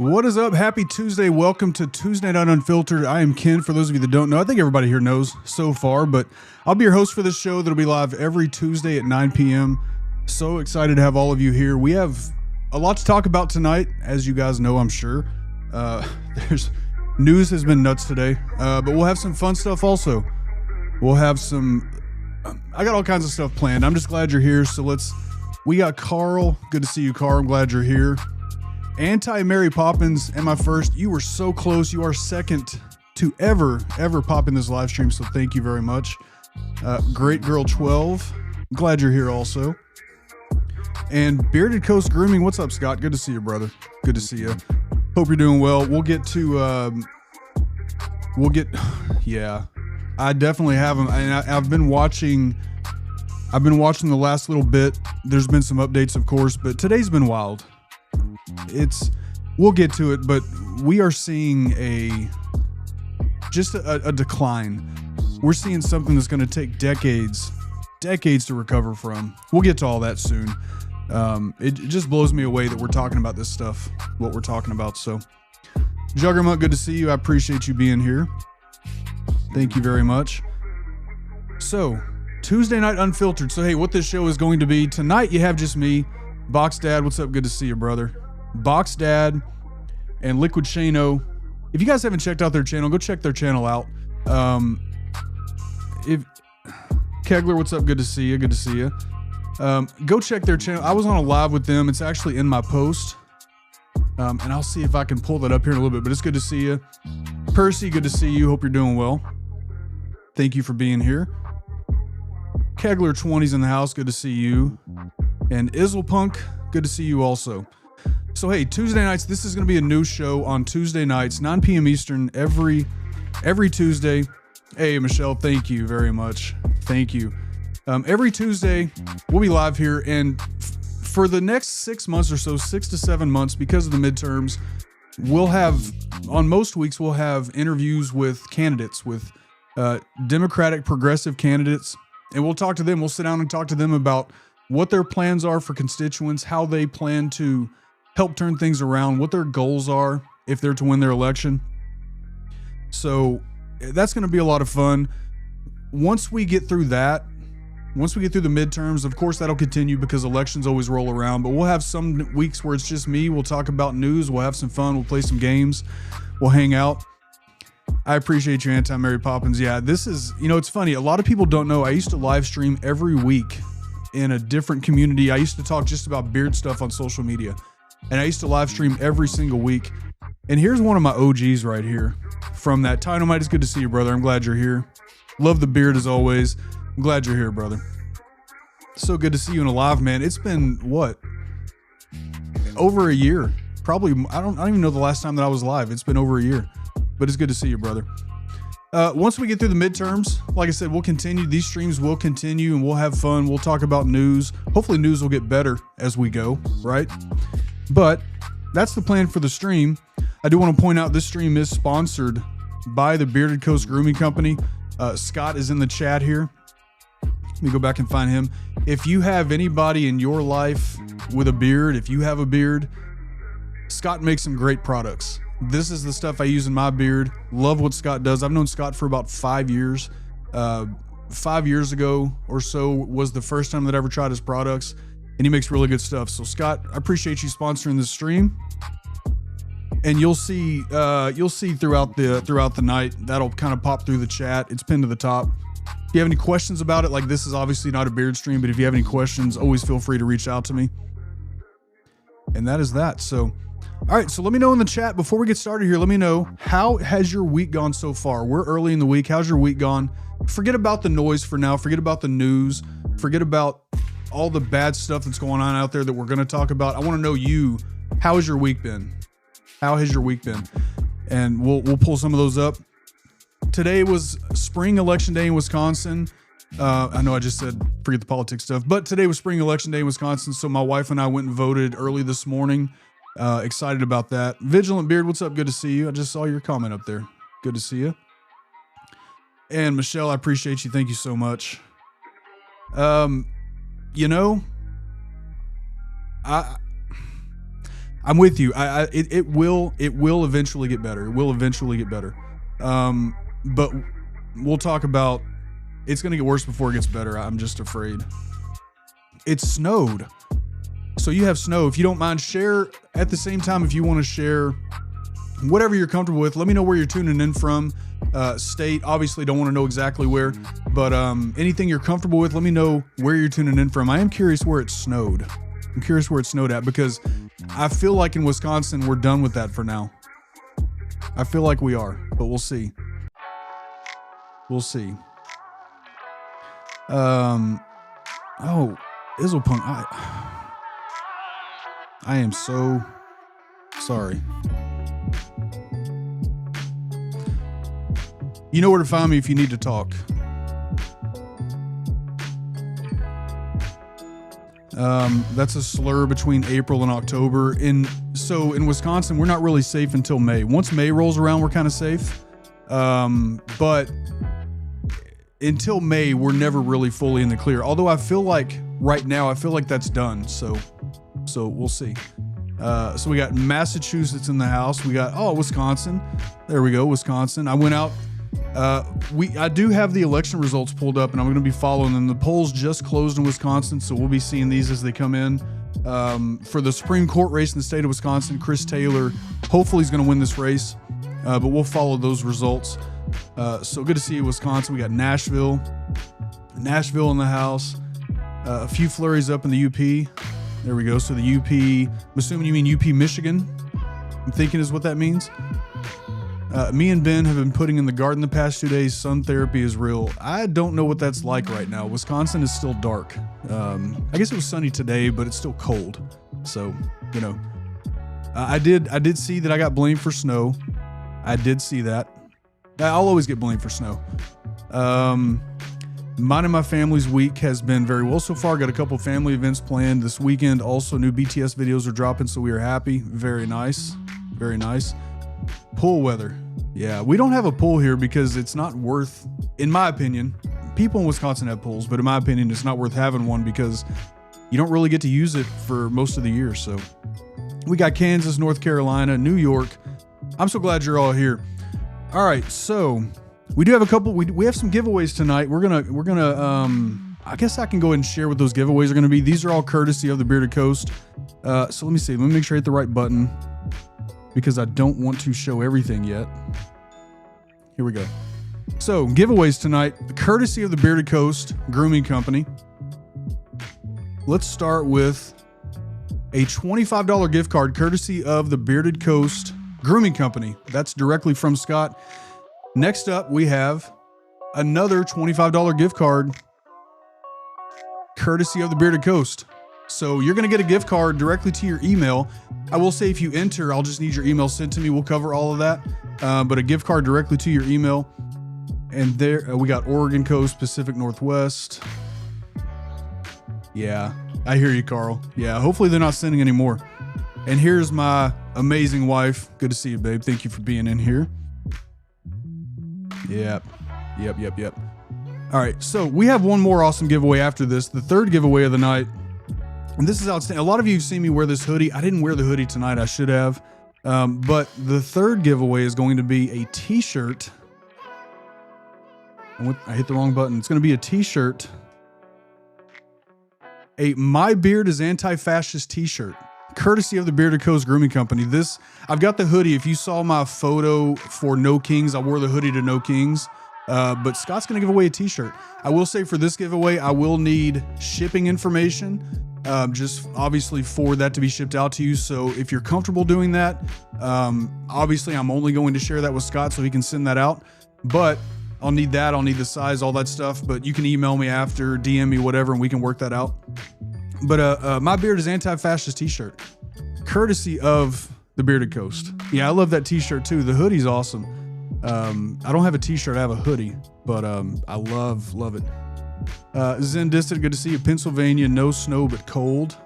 What is up? Happy Tuesday. Welcome to Tuesday Night Unfiltered. I am Ken, for those of you that don't know. I think everybody here knows so far, but I'll be your host for this show that'll be live every Tuesday at 9 p.m. So excited to have all of you here. We have a lot to talk about tonight, as you guys know, I'm sure. News has been nuts today, but we'll have some fun stuff also. We'll have I got all kinds of stuff planned. I'm just glad you're here. So we got Carl. Good to see you, Carl. I'm glad you're here. Mary Poppins, and my first. You were so close. You are second to ever pop in this live stream. So thank you very much. Great Girl 12. Glad you're here also. And Bearded Coast Grooming. What's up, Scott? Good to see you, brother. Good to see you. Hope you're doing well. Yeah, I definitely have them. And I've been watching the last little bit. There's been some updates, of course, but today's been wild. We'll get to it, but we are seeing a decline. We're seeing something that's going to take decades to recover from. We'll get to all that soon. It just blows me away that we're talking about this stuff, what we're talking about. So Juggernaut, good to see you. I appreciate you being here. Thank you very much. So Tuesday Night Unfiltered. So hey, what this show is going to be tonight, you have just me, Box Dad. What's up? Good to see you, brother. Box Dad and Liquid Shano. If you guys haven't checked out their channel, go check their channel out. If Kegler, what's up? Good to see you. Good to see you. Go check their channel. I was on a live with them. It's actually in my post. And I'll see if I can pull that up here in a little bit, but it's good to see you. Percy, good to see you. Hope you're doing well. Thank you for being here. Kegler 20's in the house. Good to see you. And Izzlepunk, good to see you also. So hey, Tuesday nights, this is going to be a new show on Tuesday nights, 9 p.m. Eastern, every Tuesday. Hey, Michelle, thank you very much. Thank you. Every Tuesday, we'll be live here, and for the next 6 months or so, 6 to 7 months, because of the midterms, on most weeks, we'll have interviews with candidates, with Democratic progressive candidates, and we'll talk to them. We'll sit down and talk to them about what their plans are for constituents, how they plan to help turn things around, what their goals are if they're to win their election. So that's going to be a lot of fun. Once we get through the midterms, of course, that'll continue because elections always roll around, but we'll have some weeks where it's just me. We'll talk about news. We'll have some fun. We'll play some games. We'll hang out. I appreciate you, Mary Poppins. Yeah, it's funny. A lot of people don't know I used to live stream every week in a different community. I used to talk just about beard stuff on social media, and I used to live stream every single week. And here's one of my OGs right here from that. Dynamite, it's good to see you, brother. I'm glad you're here. Love the beard as always. I'm glad you're here, brother. So good to see you in a live, man. It's been over a year? Probably. I don't even know the last time that I was live. It's been over a year, but it's good to see you, brother. Once we get through the midterms, like I said, we'll continue. These streams will continue, and we'll have fun. We'll talk about news. Hopefully news will get better as we go, right? But that's the plan for the stream. I do want to point out this stream is sponsored by the Bearded Coast Grooming Company. Scott is in the chat here. Let me go back and find him. If you have anybody in your life with a beard, if you have a beard, Scott makes some great products. This is the stuff I use in my beard. Love what Scott does. I've known Scott for about 5 years. 5 years ago or so was the first time that I ever tried his products, and he makes really good stuff. So Scott, I appreciate you sponsoring this stream. And you'll see throughout the night, that'll kind of pop through the chat. It's pinned to the top. If you have any questions about it, like this is obviously not a beard stream, but if you have any questions, always feel free to reach out to me. And that is that. So, all right. So let me know in the chat before we get started here. Let me know, how has your week gone so far? We're early in the week. How's your week gone? Forget about the noise for now. Forget about the news. Forget about all the bad stuff that's going on out there that we're going to talk about. I want to know how has your week been? How has your week been? And we'll pull some of those up. Today was spring election day in Wisconsin. I know I just said forget the politics stuff, but today was spring election day in Wisconsin. So my wife and I went and voted early this morning. Excited about that. Vigilant Beard, what's up? Good to see you. I just saw your comment up there. Good to see you. And Michelle, I appreciate you. Thank you so much. I'm with you. It will eventually get better. It will eventually get better. But we'll talk about, it's going to get worse before it gets better. I'm just afraid. It's snowed. So you have snow. If you don't mind, share at the same time. If you want to share whatever you're comfortable with, let me know where you're tuning in from. State, obviously don't want to know exactly where, but anything you're comfortable with, let me know where you're tuning in from. I am curious where it snowed. I'm curious where it snowed at, because I feel like in Wisconsin, we're done with that for now. I feel like we are, but we'll see. We'll see. Oh, Izzlepunk. I am so sorry. You know where to find me if you need to talk. That's a slur between April and October. So in Wisconsin, we're not really safe until May. Once May rolls around, we're kind of safe. But until May, we're never really fully in the clear. Although I feel like right now, I feel like that's done. So we'll see. So we got Massachusetts in the house. We got, Wisconsin. There we go, Wisconsin. I went out. I do have the election results pulled up, and I'm going to be following them. The polls just closed in Wisconsin, so we'll be seeing these as they come in. For the Supreme Court race in the state of Wisconsin, Chris Taylor hopefully is going to win this race, but we'll follow those results. So good to see you, Wisconsin. We got Nashville in the house. A few flurries up in the UP. There we go. So the UP, I'm assuming you mean UP Michigan, I'm thinking is what that means. Me and Ben have been putting in the garden the past 2 days. Sun therapy is real. I don't know what that's like right now. Wisconsin is still dark. I guess it was sunny today, but it's still cold. So, I did see that I got blamed for snow. I did see that. I'll always get blamed for snow. Mine and my family's week has been very well so far. Got a couple family events planned this weekend. Also, new BTS videos are dropping, so we are happy. Very nice. Very nice. Pool weather. Yeah, we don't have a pool here because it's not worth, in my opinion, people in Wisconsin have pools, but in my opinion, it's not worth having one because you don't really get to use it for most of the year. So we got Kansas, North Carolina, New York. I'm so glad you're all here. All right, so we do have a couple, we have some giveaways tonight. We're gonna I guess I can go ahead and share what those giveaways are gonna be. These are all courtesy of the Bearded Coast. So let me see, let me make sure I hit the right button, because I don't want to show everything yet. Here we go. So giveaways tonight, courtesy of the Bearded Coast Grooming Company. Let's start with a $25 gift card courtesy of the Bearded Coast Grooming Company. That's directly from Scott. Next up, we have another $25 gift card courtesy of the Bearded Coast. So you're going to get a gift card directly to your email. I will say if you enter, I'll just need your email sent to me. We'll cover all of that. But a gift card directly to your email. And there we got Oregon Coast, Pacific Northwest. Yeah, I hear you, Carl. Yeah, hopefully they're not sending any more. And here's my amazing wife. Good to see you, babe. Thank you for being in here. Yep. All right, so we have one more awesome giveaway after this. The third giveaway of the night. And this is outstanding. A lot of you have seen me wear this hoodie. I didn't wear the hoodie tonight. I should have. But the third giveaway is going to be a t-shirt. I hit the wrong button. It's going to be a t-shirt. A My Beard is Anti-Fascist t-shirt. Courtesy of the Bearded Coast Grooming Company. I've got the hoodie. If you saw my photo for No Kings, I wore the hoodie to No Kings. But Scott's going to give away a t-shirt. I will say for this giveaway, I will need shipping information. Just obviously for that to be shipped out to you. So if you're comfortable doing that, obviously I'm only going to share that with Scott so he can send that out, but I'll need that. I'll need the size, all that stuff, but you can email me after, DM me, whatever, and we can work that out. But, My Beard is Anti-Fascist t-shirt, courtesy of the Bearded Coast. Yeah, I love that t-shirt too. The hoodie's awesome. I don't have a t-shirt. I have a hoodie, but, I love it. Zen Distant, good to see you. Pennsylvania, no snow but cold.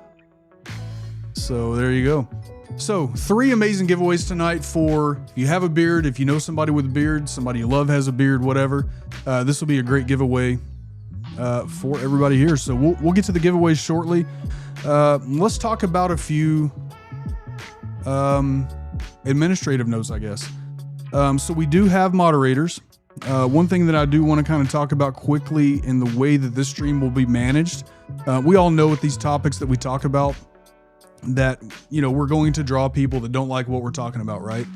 So there you go. So 3 amazing giveaways tonight for if you have a beard, if you know somebody with a beard, somebody you love has a beard, whatever. This will be a great giveaway for everybody here. So we'll get to the giveaways shortly. Let's talk about a few administrative notes, I guess. So we do have moderators. One thing that I do want to kind of talk about quickly in the way that this stream will be managed. We all know with these topics that we talk about that, we're going to draw people that don't like what we're talking about, right?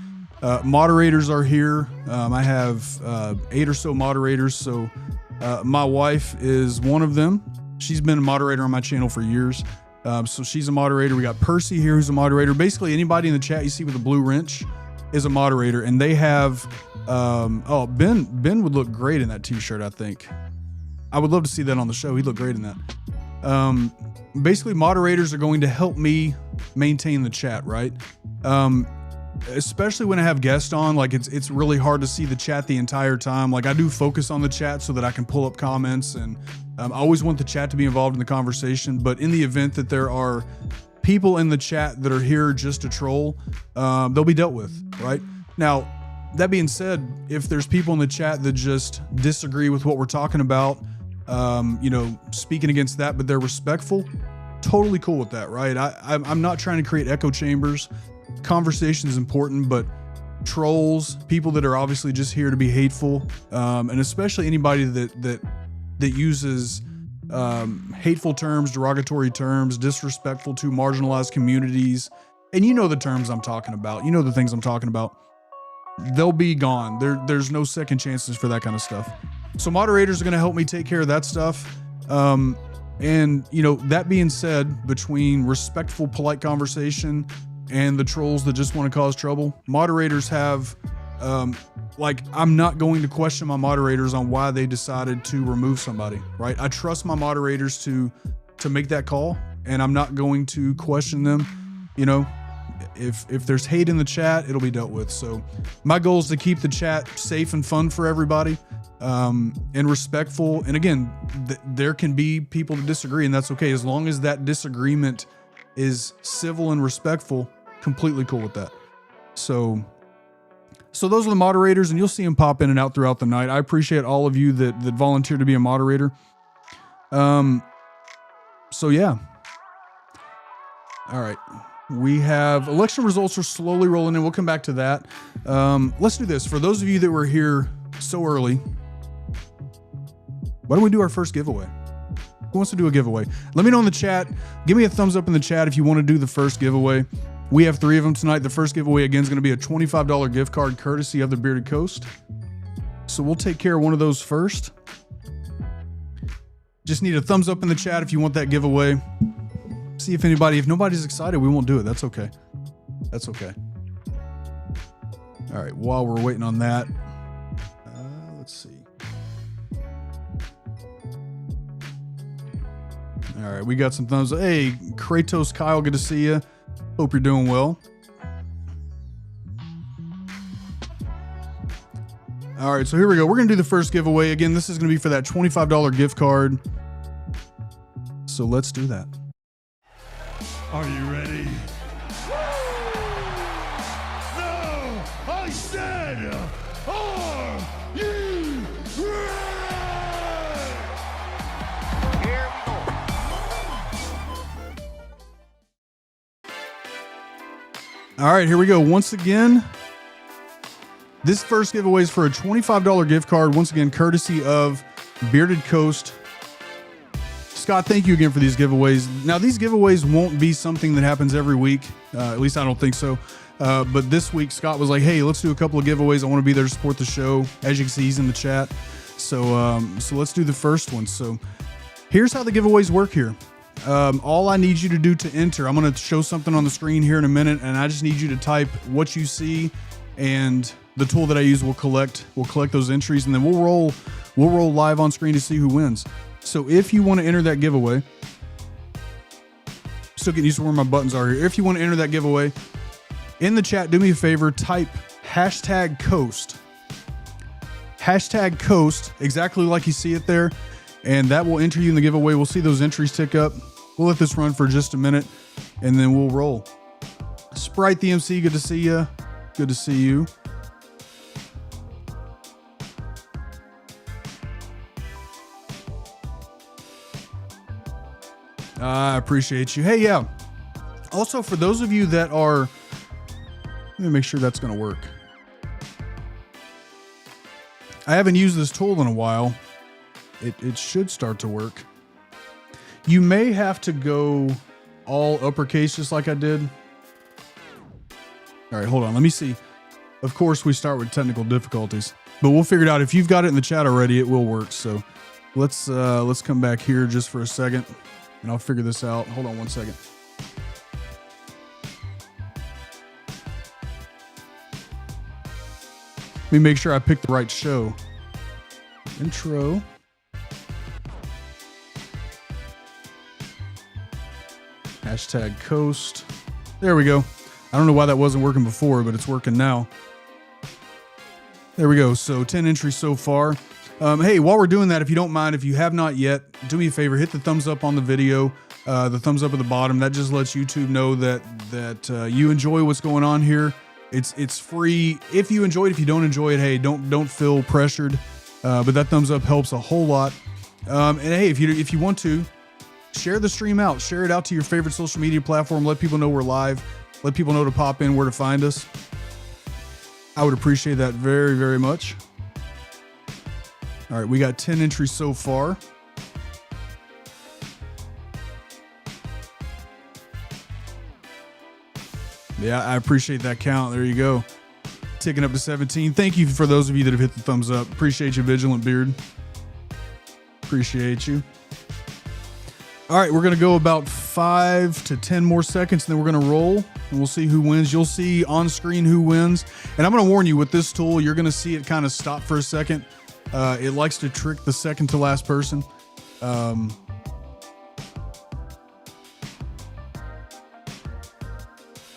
Moderators are here. I have 8 or so moderators. So my wife is one of them. She's been a moderator on my channel for years. So she's a moderator. We got Percy here, who's a moderator. Basically, anybody in the chat you see with a blue wrench is a moderator. And they have, Ben would look great in that t-shirt, I think. I would love to see that on the show. He'd look great in that. Basically, moderators are going to help me maintain the chat, right? Especially when I have guests on, like it's really hard to see the chat the entire time. Like I do focus on the chat so that I can pull up comments, and I always want the chat to be involved in the conversation. But in the event that there are people in the chat that are here just to troll, they'll be dealt with, right? Now, that being said, if there's people in the chat that just disagree with what we're talking about, speaking against that, but they're respectful, totally cool with that, right? I'm not trying to create echo chambers. Conversation is important, but trolls, people that are obviously just here to be hateful, and especially anybody that uses hateful terms, derogatory terms, disrespectful to marginalized communities, and the terms I'm talking about, the things I'm talking about, they'll be gone. There's no second chances for that kind of stuff. So moderators are going to help me take care of that stuff. And that being said, between respectful, polite conversation and the trolls that just want to cause trouble, moderators have, I'm not going to question my moderators on why they decided to remove somebody, right? I trust my moderators to make that call, and I'm not going to question them. If there's hate in the chat, it'll be dealt with. So my goal is to keep the chat safe and fun for everybody, and respectful. And again, there can be people that disagree, and that's okay. As long as that disagreement is civil and respectful, completely cool with that. So those are the moderators, and you'll see them pop in and out throughout the night. I appreciate all of you that volunteer to be a moderator. So yeah. All right. We have election results are slowly rolling in. We'll come back to that. Let's do this. For those of you that were here so early, why don't we do our first giveaway? Who wants to do a giveaway? Let me know in the chat. Give me a thumbs up in the chat if you want to do the first giveaway. We have 3 of them tonight. The first giveaway, again, is going to be a $25 gift card courtesy of the Bearded Coast. So we'll take care of one of those first. Just need a thumbs up in the chat if you want that giveaway. See if nobody's excited, we won't do it. That's okay. That's okay. All right, while we're waiting on that, let's see. All right, we got some thumbs up. Hey, Kratos Kyle, good to see you. Hope you're doing well. All right, so here we go. We're going to do the first giveaway. Again, this is going to be for that $25 gift card. So let's do that. Are you ready? No! I said, are you ready? Here we go. All right, here we go. Once again, this first giveaway is for a $25 gift card. Once again, courtesy of Bearded Coast. Scott, thank you again for these giveaways. Now, these giveaways won't be something that happens every week. At least I don't think so. But this week, Scott was like, hey, let's do a couple of giveaways. I want to be there to support the show. As you can see, he's in the chat. So let's do the first one. So here's how the giveaways work here. All I need you to do to enter, I'm going to show something on the screen here in a minute, and I just need you to type what you see, and the tool that I use will collect those entries, and then we'll roll live on screen to see who wins. So if you want to enter that giveaway, still getting used to where my buttons are here. If you want to enter that giveaway, in the chat, do me a favor, type #Coast. #Coast, exactly like you see it there, and that will enter you in the giveaway. We'll see those entries tick up. We'll let this run for just a minute, and then we'll roll. Sprite the MC, good to see you. Good to see you. I appreciate you. Hey, yeah. Also, for those of you that are Let me make sure that's going to work. I haven't used this tool in a while. It should start to work. You may have to go all uppercase just like I did. All right, hold on. Let me see. Of course, we start with technical difficulties, but we'll figure it out. If you've got it in the chat already, it will work. So let's come back here just for a second, and I'll figure this out. Hold on one second. Let me make sure I picked the right show. Intro. Hashtag Coast. There we go. I don't know why that wasn't working before, but it's working now. There we go. So 10 entries so far. Hey, while we're doing that, if you don't mind, if you have not yet, do me a favor, hit the thumbs up on the video, the thumbs up at the bottom. That just lets YouTube know that you enjoy what's going on here. It's free. If you enjoy it, if you don't enjoy it, hey, don't feel pressured. But that thumbs up helps a whole lot. And hey, if you want to, share the stream out. Share it out to your favorite social media platform. Let people know we're live. Let people know to pop in, where to find us. I would appreciate that very, very much. All right, we got 10 entries so far. Yeah, I appreciate that count. There you go. Ticking up to 17. Thank you for those of you that have hit the thumbs up. Appreciate you, Vigilant Beard. Appreciate you. All right, we're going to go about 5 to 10 more seconds, and then we're going to roll, and we'll see who wins. You'll see on screen who wins. And I'm going to warn you, with this tool, you're going to see it kind of stop for a second. It likes to trick the second to last person.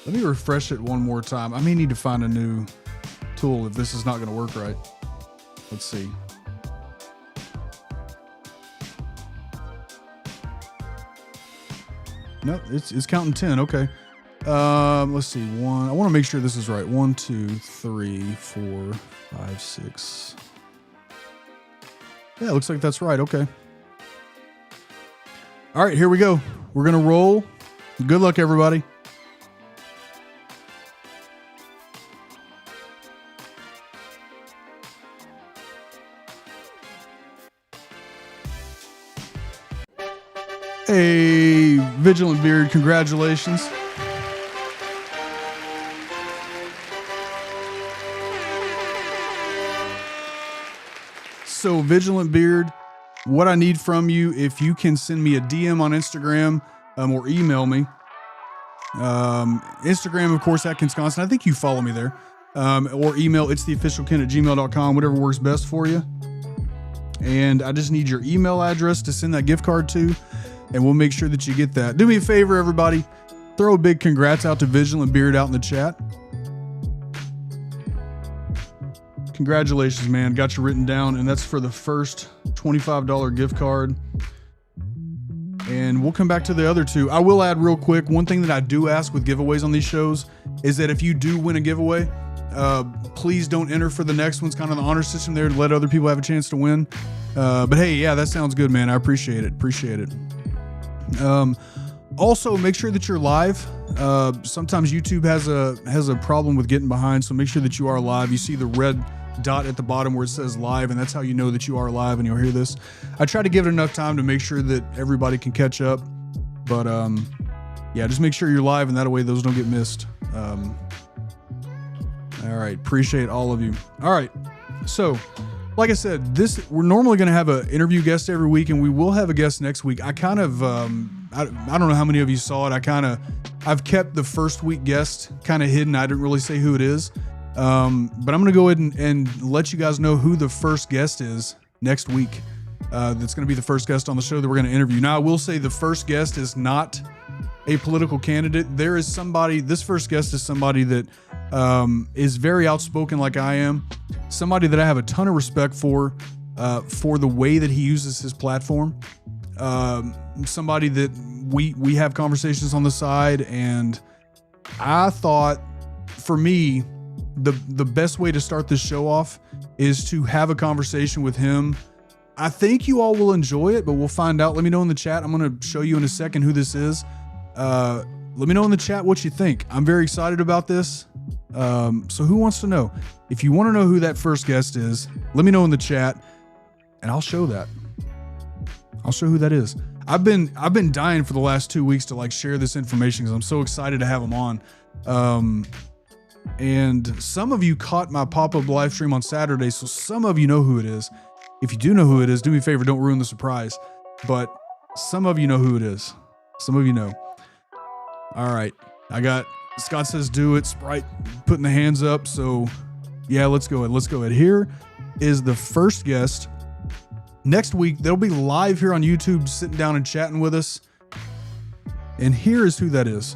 Let me refresh it one more time. I may need to find a new tool if this is not going to work right. Let's see. No, it's counting 10. Okay. Let's see. I want to make sure this is right. 1, 2, 3, 4, 5, 6. Yeah, it looks like that's right. Okay. All right, here we go. We're going to roll. Good luck, everybody. Hey, Vigilant Beard, congratulations. So, Vigilant Beard, what I need from you, if you can send me a DM on Instagram or email me. Instagram, of course, at Kensconsin. I think you follow me there. Or email, itstheofficialken@gmail.com, whatever works best for you. And I just need your email address to send that gift card to, and we'll make sure that you get that. Do me a favor, everybody. Throw a big congrats out to Vigilant Beard out in the chat. Congratulations, man. Got you written down, and that's for the first $25 gift card. And we'll come back to the other two. I will add real quick, one thing that I do ask with giveaways on these shows is that if you do win a giveaway, please don't enter for the next one's kind of the honor system there to let other people have a chance to win. But hey, yeah, that sounds good, man. I appreciate it. Appreciate it. Also, make sure that you're live. Sometimes YouTube has a problem with getting behind, so make sure that you are live. You see the red dot at the bottom where it says live, and that's how you know that you are live and you'll hear this. I try to give it enough time to make sure that everybody can catch up, but yeah, just make sure you're live, and that way those don't get missed. All right, appreciate all of you. All right, so like I said, we're normally going to have an interview guest every week, and we will have a guest next week. I kind of I don't know how many of you saw it. I've kept the first week guest kind of hidden. I didn't really say who it is. But I'm going to go ahead and let you guys know who the first guest is next week. That's going to be the first guest on the show that we're going to interview. Now, I will say the first guest is not a political candidate. This first guest is somebody that is very outspoken like I am. Somebody that I have a ton of respect for the way that he uses his platform. Somebody that we have conversations on the side, and I thought, for me, the best way to start this show off is to have a conversation with him. I think you all will enjoy it, but we'll find out. Let me know in the chat. I'm going to show you in a second who this is. Let me know in the chat what you think. I'm very excited about this. So who wants to know? If you want to know who that first guest is, let me know in the chat, and I'll show that. I'll show who that is. I've been dying for the last 2 weeks to like share this information because I'm so excited to have them on. And some of you caught my pop-up live stream on Saturday, so some of you know who it is. If you do know who it is, do me a favor, don't ruin the surprise. But some of you know who it is. Some of you know. All right. Scott says do it. Sprite putting the hands up. So yeah, let's go ahead. Let's go ahead. Here is the first guest. Next week, they'll be live here on YouTube, sitting down and chatting with us. And here is who that is.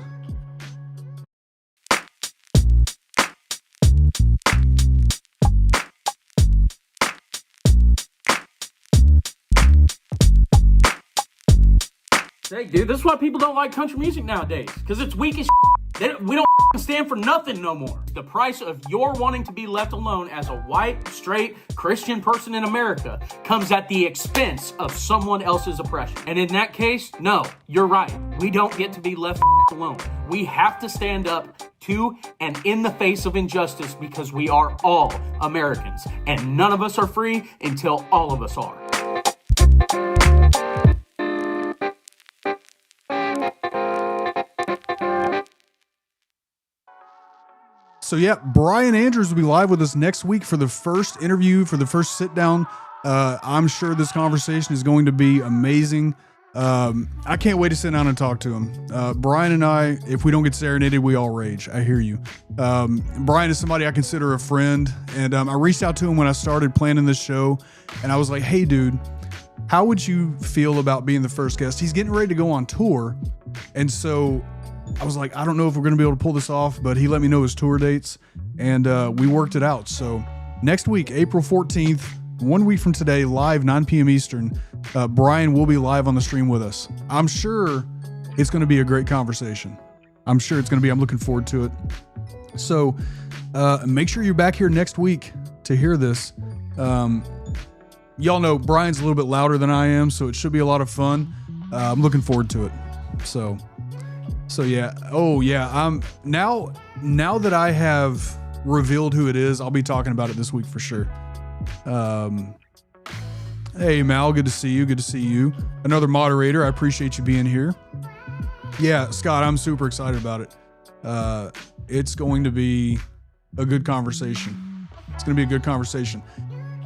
Hey, dude, this is why people don't like country music nowadays. Because it's weak as we don't stand for nothing no more. The price of your wanting to be left alone as a white, straight, Christian person in America comes at the expense of someone else's oppression. And in that case, no, you're right. We don't get to be left alone. We have to stand up to and in the face of injustice because we are all Americans. And none of us are free until all of us are. So yeah, Brian Andrews will be live with us next week for the first interview, for the first sit down. I'm sure this conversation is going to be amazing. I can't wait to sit down and talk to him. Brian and I, if we don't get serenaded, we all rage. I hear you. Brian is somebody I consider a friend, and I reached out to him when I started planning this show, and I was like, hey dude, how would you feel about being the first guest? He's getting ready to go on tour, and so I was like, I don't know if we're going to be able to pull this off, but he let me know his tour dates, and we worked it out. So next week, April 14th, 1 week from today, live 9 p.m. Eastern, Brian will be live on the stream with us. I'm sure it's going to be a great conversation. I'm sure it's going to be. I'm looking forward to it. So make sure you're back here next week to hear this. Y'all know Brian's a little bit louder than I am, so it should be a lot of fun. I'm looking forward to it. So yeah. Oh yeah. Now that I have revealed who it is, I'll be talking about it this week for sure. Hey Mal, good to see you. Good to see you. Another moderator. I appreciate you being here. Yeah, Scott, I'm super excited about it. It's going to be a good conversation. It's going to be a good conversation.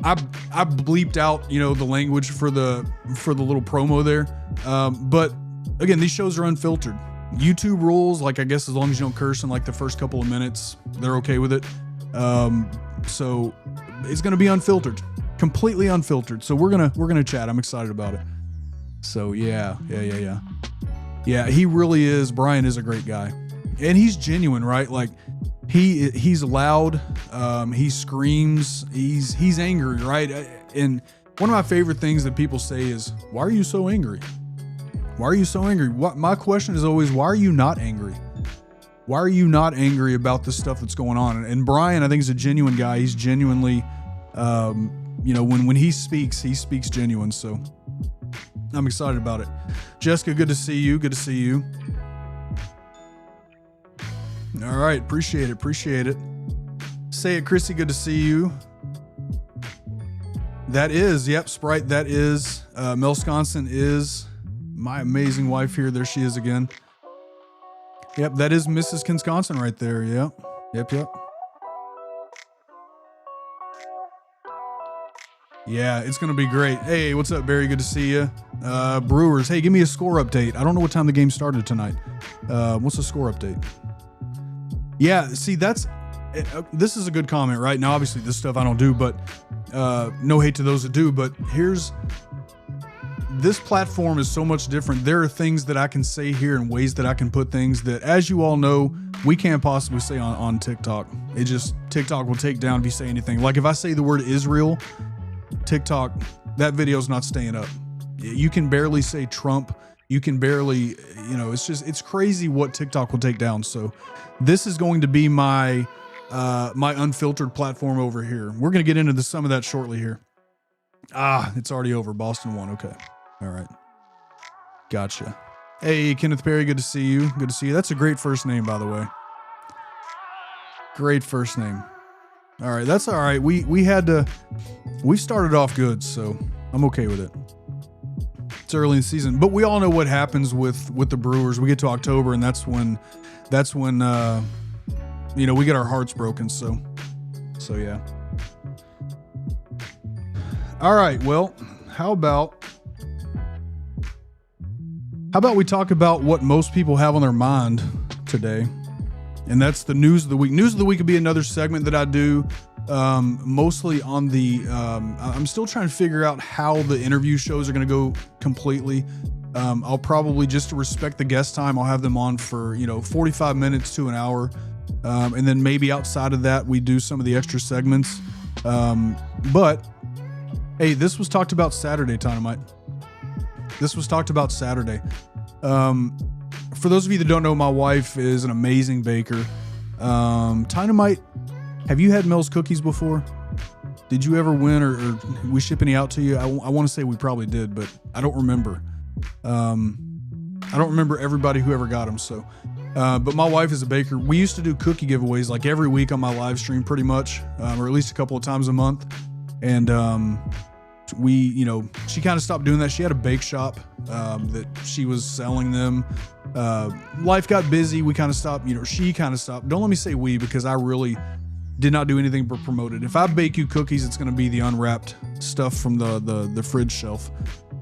I bleeped out, the language for the little promo there. But again, these shows are unfiltered. YouTube rules, like I guess as long as you don't curse in like the first couple of minutes, they're okay with it. So it's gonna be unfiltered, completely unfiltered. So we're gonna chat. I'm excited about it. So yeah. He really is. Brian is a great guy, and he's genuine, right? Like he's loud. He screams. He's angry, right? And one of my favorite things that people say is, "Why are you so angry? Why are you so angry?" My question is always, why are you not angry? Why are you not angry about the stuff that's going on? And Brian, I think, is a genuine guy. He's genuinely, when he speaks genuine. So I'm excited about it. Jessica, good to see you. Good to see you. All right. Appreciate it. Say it, Chrissy. Good to see you. That is, yep, Sprite. That is, Kensconsin is my amazing wife here. There she is again. Yep, that is Mrs. Kensconsin right there. Yep. Yeah, it's going to be great. Hey, what's up, Barry? Good to see you. Brewers, hey, give me a score update. I don't know what time the game started tonight. What's the score update? Yeah, see, this is a good comment, right? Now, obviously, this stuff I don't do, but no hate to those that do, but this platform is so much different. There are things that I can say here and ways that I can put things that, as you all know, we can't possibly say on TikTok. TikTok will take down if you say anything. Like if I say the word Israel, TikTok, that video's not staying up. You can barely say Trump. You can barely, it's crazy what TikTok will take down. So this is going to be my unfiltered platform over here. We're going to get into some of that shortly here. It's already over. Boston won. Okay. All right. Gotcha. Hey, Kenneth Perry. Good to see you. That's a great first name, by the way. Great first name. All right, that's all right. We started off good, so I'm okay with it. It's early in the season, but we all know what happens with the Brewers. We get to October, and that's when we get our hearts broken. So yeah. All right. Well, how about we talk about what most people have on their mind today? And that's the news of the week. News of the week would be another segment that I do, mostly on the. I'm still trying to figure out how the interview shows are going to go completely. I'll probably, just to respect the guest time, I'll have them on for 45 minutes to an hour, and then maybe outside of that we do some of the extra segments. But hey, this was talked about Saturday, Dynamite. This was talked about Saturday. For those of you that don't know, my wife is an amazing baker. Dynamite, have you had Mel's cookies before? Did you ever win, or we ship any out to you? I want to say we probably did, but I don't remember. I don't remember everybody who ever got them. So, but my wife is a baker. We used to do cookie giveaways like every week on my live stream, pretty much, or at least a couple of times a month. And she kind of stopped doing that. She had a bake shop that she was selling them. Life got busy. We kind of stopped, she kind of stopped. Don't let me say we, because I really did not do anything but promote it. If I bake you cookies, it's going to be the unwrapped stuff from the fridge shelf.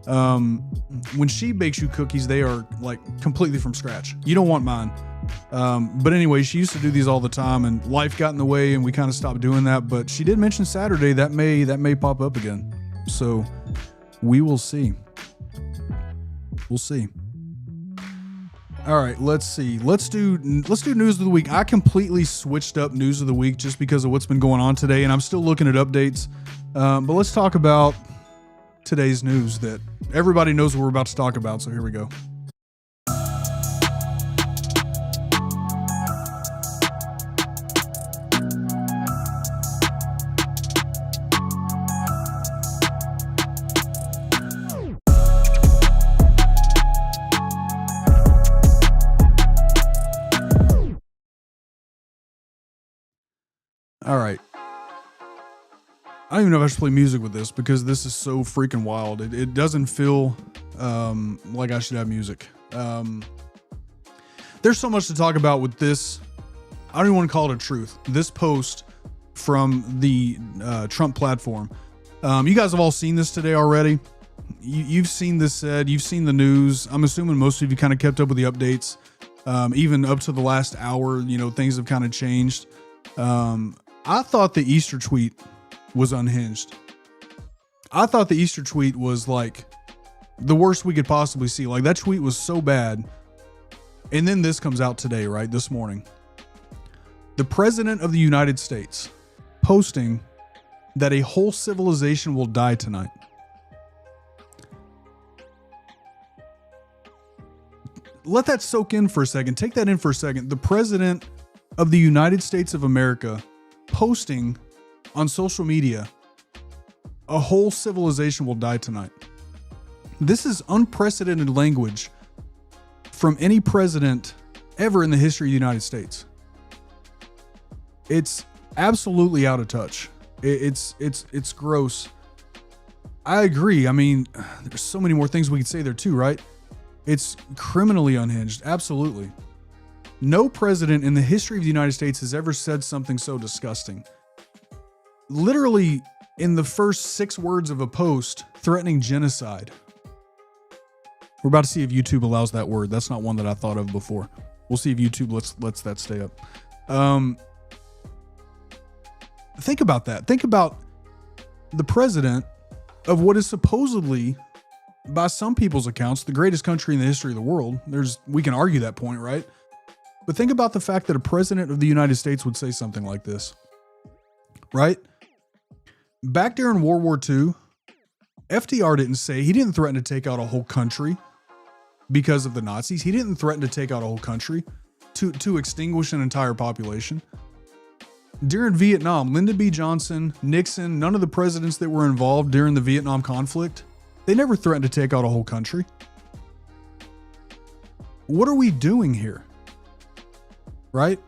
When she bakes you cookies, they are like completely from scratch. You don't want mine. But anyway, she used to do these all the time, and life got in the way, and we kind of stopped doing that. But she did mention Saturday that may pop up again. So we will see. We'll see. All right, let's see. Let's do news of the week. I completely switched up news of the week just because of what's been going on today, and I'm still looking at updates. But let's talk about today's news that everybody knows what we're about to talk about. So here we go. All right. I don't even know if I should play music with this because this is so freaking wild. It doesn't feel like I should have music. There's so much to talk about with this. I don't even want to call it a truth. This post from the Trump platform. You guys have all seen this today already. You've seen this said. You've seen the news. I'm assuming most of you kind of kept up with the updates. Even up to the last hour, things have kind of changed. I thought the Easter tweet was unhinged. I thought the Easter tweet was like the worst we could possibly see. Like, that tweet was so bad. And then this comes out today, right? This morning. The President of the United States posting that a whole civilization will die tonight. Let that soak in for a second. Take that in for a second. The President of the United States of America posting on social media, a whole civilization will die tonight. This is unprecedented language from any president ever in the history of the United States. It's absolutely out of touch. It's gross. I agree. I mean, there's so many more things we could say there too, right? It's criminally unhinged. Absolutely. No president in the history of the United States has ever said something so disgusting. Literally, in the first 6 words of a post, threatening genocide. We're about to see if YouTube allows that word. That's not one that I thought of before. We'll see if YouTube lets that stay up. Think about that. Think about the president of what is supposedly, by some people's accounts, the greatest country in the history of the world. We can argue that point, right? But think about the fact that a president of the United States would say something like this, right? Back during World War II, FDR he didn't threaten to take out a whole country because of the Nazis. He didn't threaten to take out a whole country to extinguish an entire population. During Vietnam, Lyndon B. Johnson, Nixon, none of the presidents that were involved during the Vietnam conflict, they never threatened to take out a whole country. What are we doing here? Right?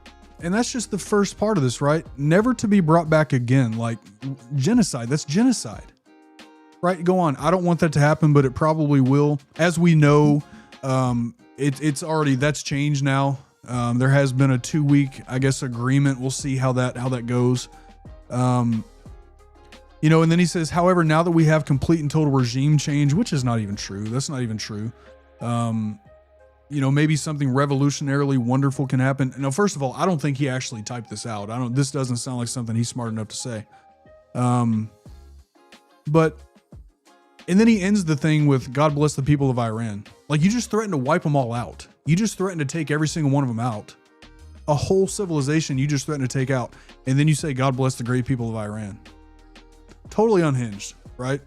And that's just the first part of this, right? Never to be brought back again. Like genocide, that's genocide, right? Go on. I don't want that to happen, but it probably will. As we know, it's already, that's changed now. There has been a 2-week, I guess, agreement. We'll see how that goes. You know, and then he says, however, now that we have complete and total regime change, which is not even true. That's not even true. You know, maybe something revolutionarily wonderful can happen. Now, first of all, I don't think he actually typed this out. This doesn't sound like something he's smart enough to say. But, and then he ends the thing with, God bless the people of Iran. Like, you just threatened to wipe them all out. You just threatened to take every single one of them out. A whole civilization you just threatened to take out. And then you say, God bless the great people of Iran. Totally unhinged, right?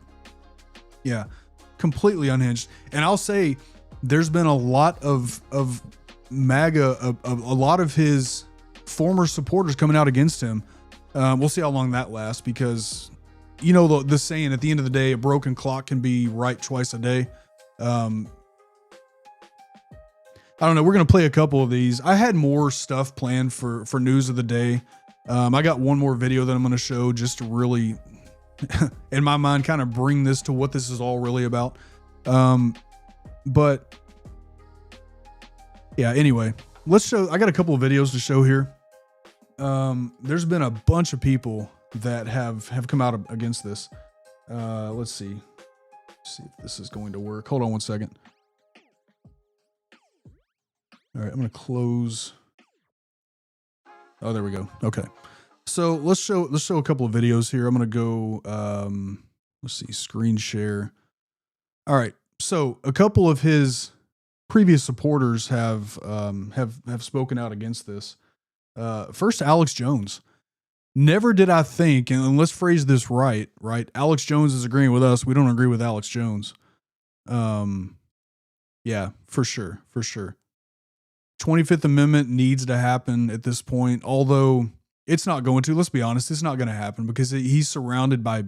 Yeah, completely unhinged. And I'll say there's been a lot of MAGA, a lot of his former supporters coming out against him. We'll see how long that lasts, because you know the saying, at the end of the day, a broken clock can be right twice a day. I don't know. We're going to play a couple of these. I had more stuff planned for news of the day. I got one more video that I'm going to show just to really, in my mind, kind of bring this to what this is all really about. But yeah, anyway, let's show, I got a couple of videos to show here. There's been a bunch of people that have come out against this. Let's see if this is going to work. Hold on one second. All right, I'm going to close. Oh, there we go. Okay. So let's show a couple of videos here. I'm going to go, let's see, screen share. All right. So a couple of his previous supporters have spoken out against this. First, Alex Jones. Never did I think, and let's phrase this right? Alex Jones is agreeing with us. We don't agree with Alex Jones. Yeah, for sure. 25th Amendment needs to happen at this point, although it's not going to. Let's be honest, it's not going to happen because he's surrounded by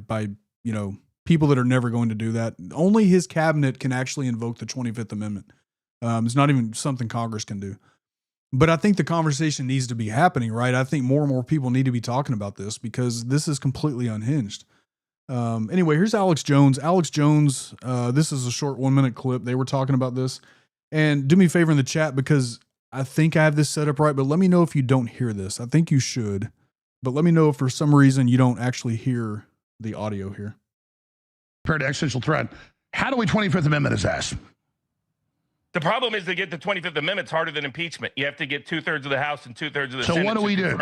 you know, people that are never going to do that. Only his cabinet can actually invoke the 25th Amendment. It's not even something Congress can do. But I think the conversation needs to be happening, right? I think more and more people need to be talking about this because this is completely unhinged. Anyway, here's Alex Jones. Alex Jones, this is a short 1-minute clip. They were talking about this. And do me a favor in the chat, because I think I have this set up right, but let me know if you don't hear this. I think you should, but let me know if for some reason you don't actually hear the audio here. Compared to existential threat, how do we 25th Amendment is asked? The problem is to get the 25th Amendment is harder than impeachment. You have to get 2/3 of the House and 2/3 of the Senate. So what do we do?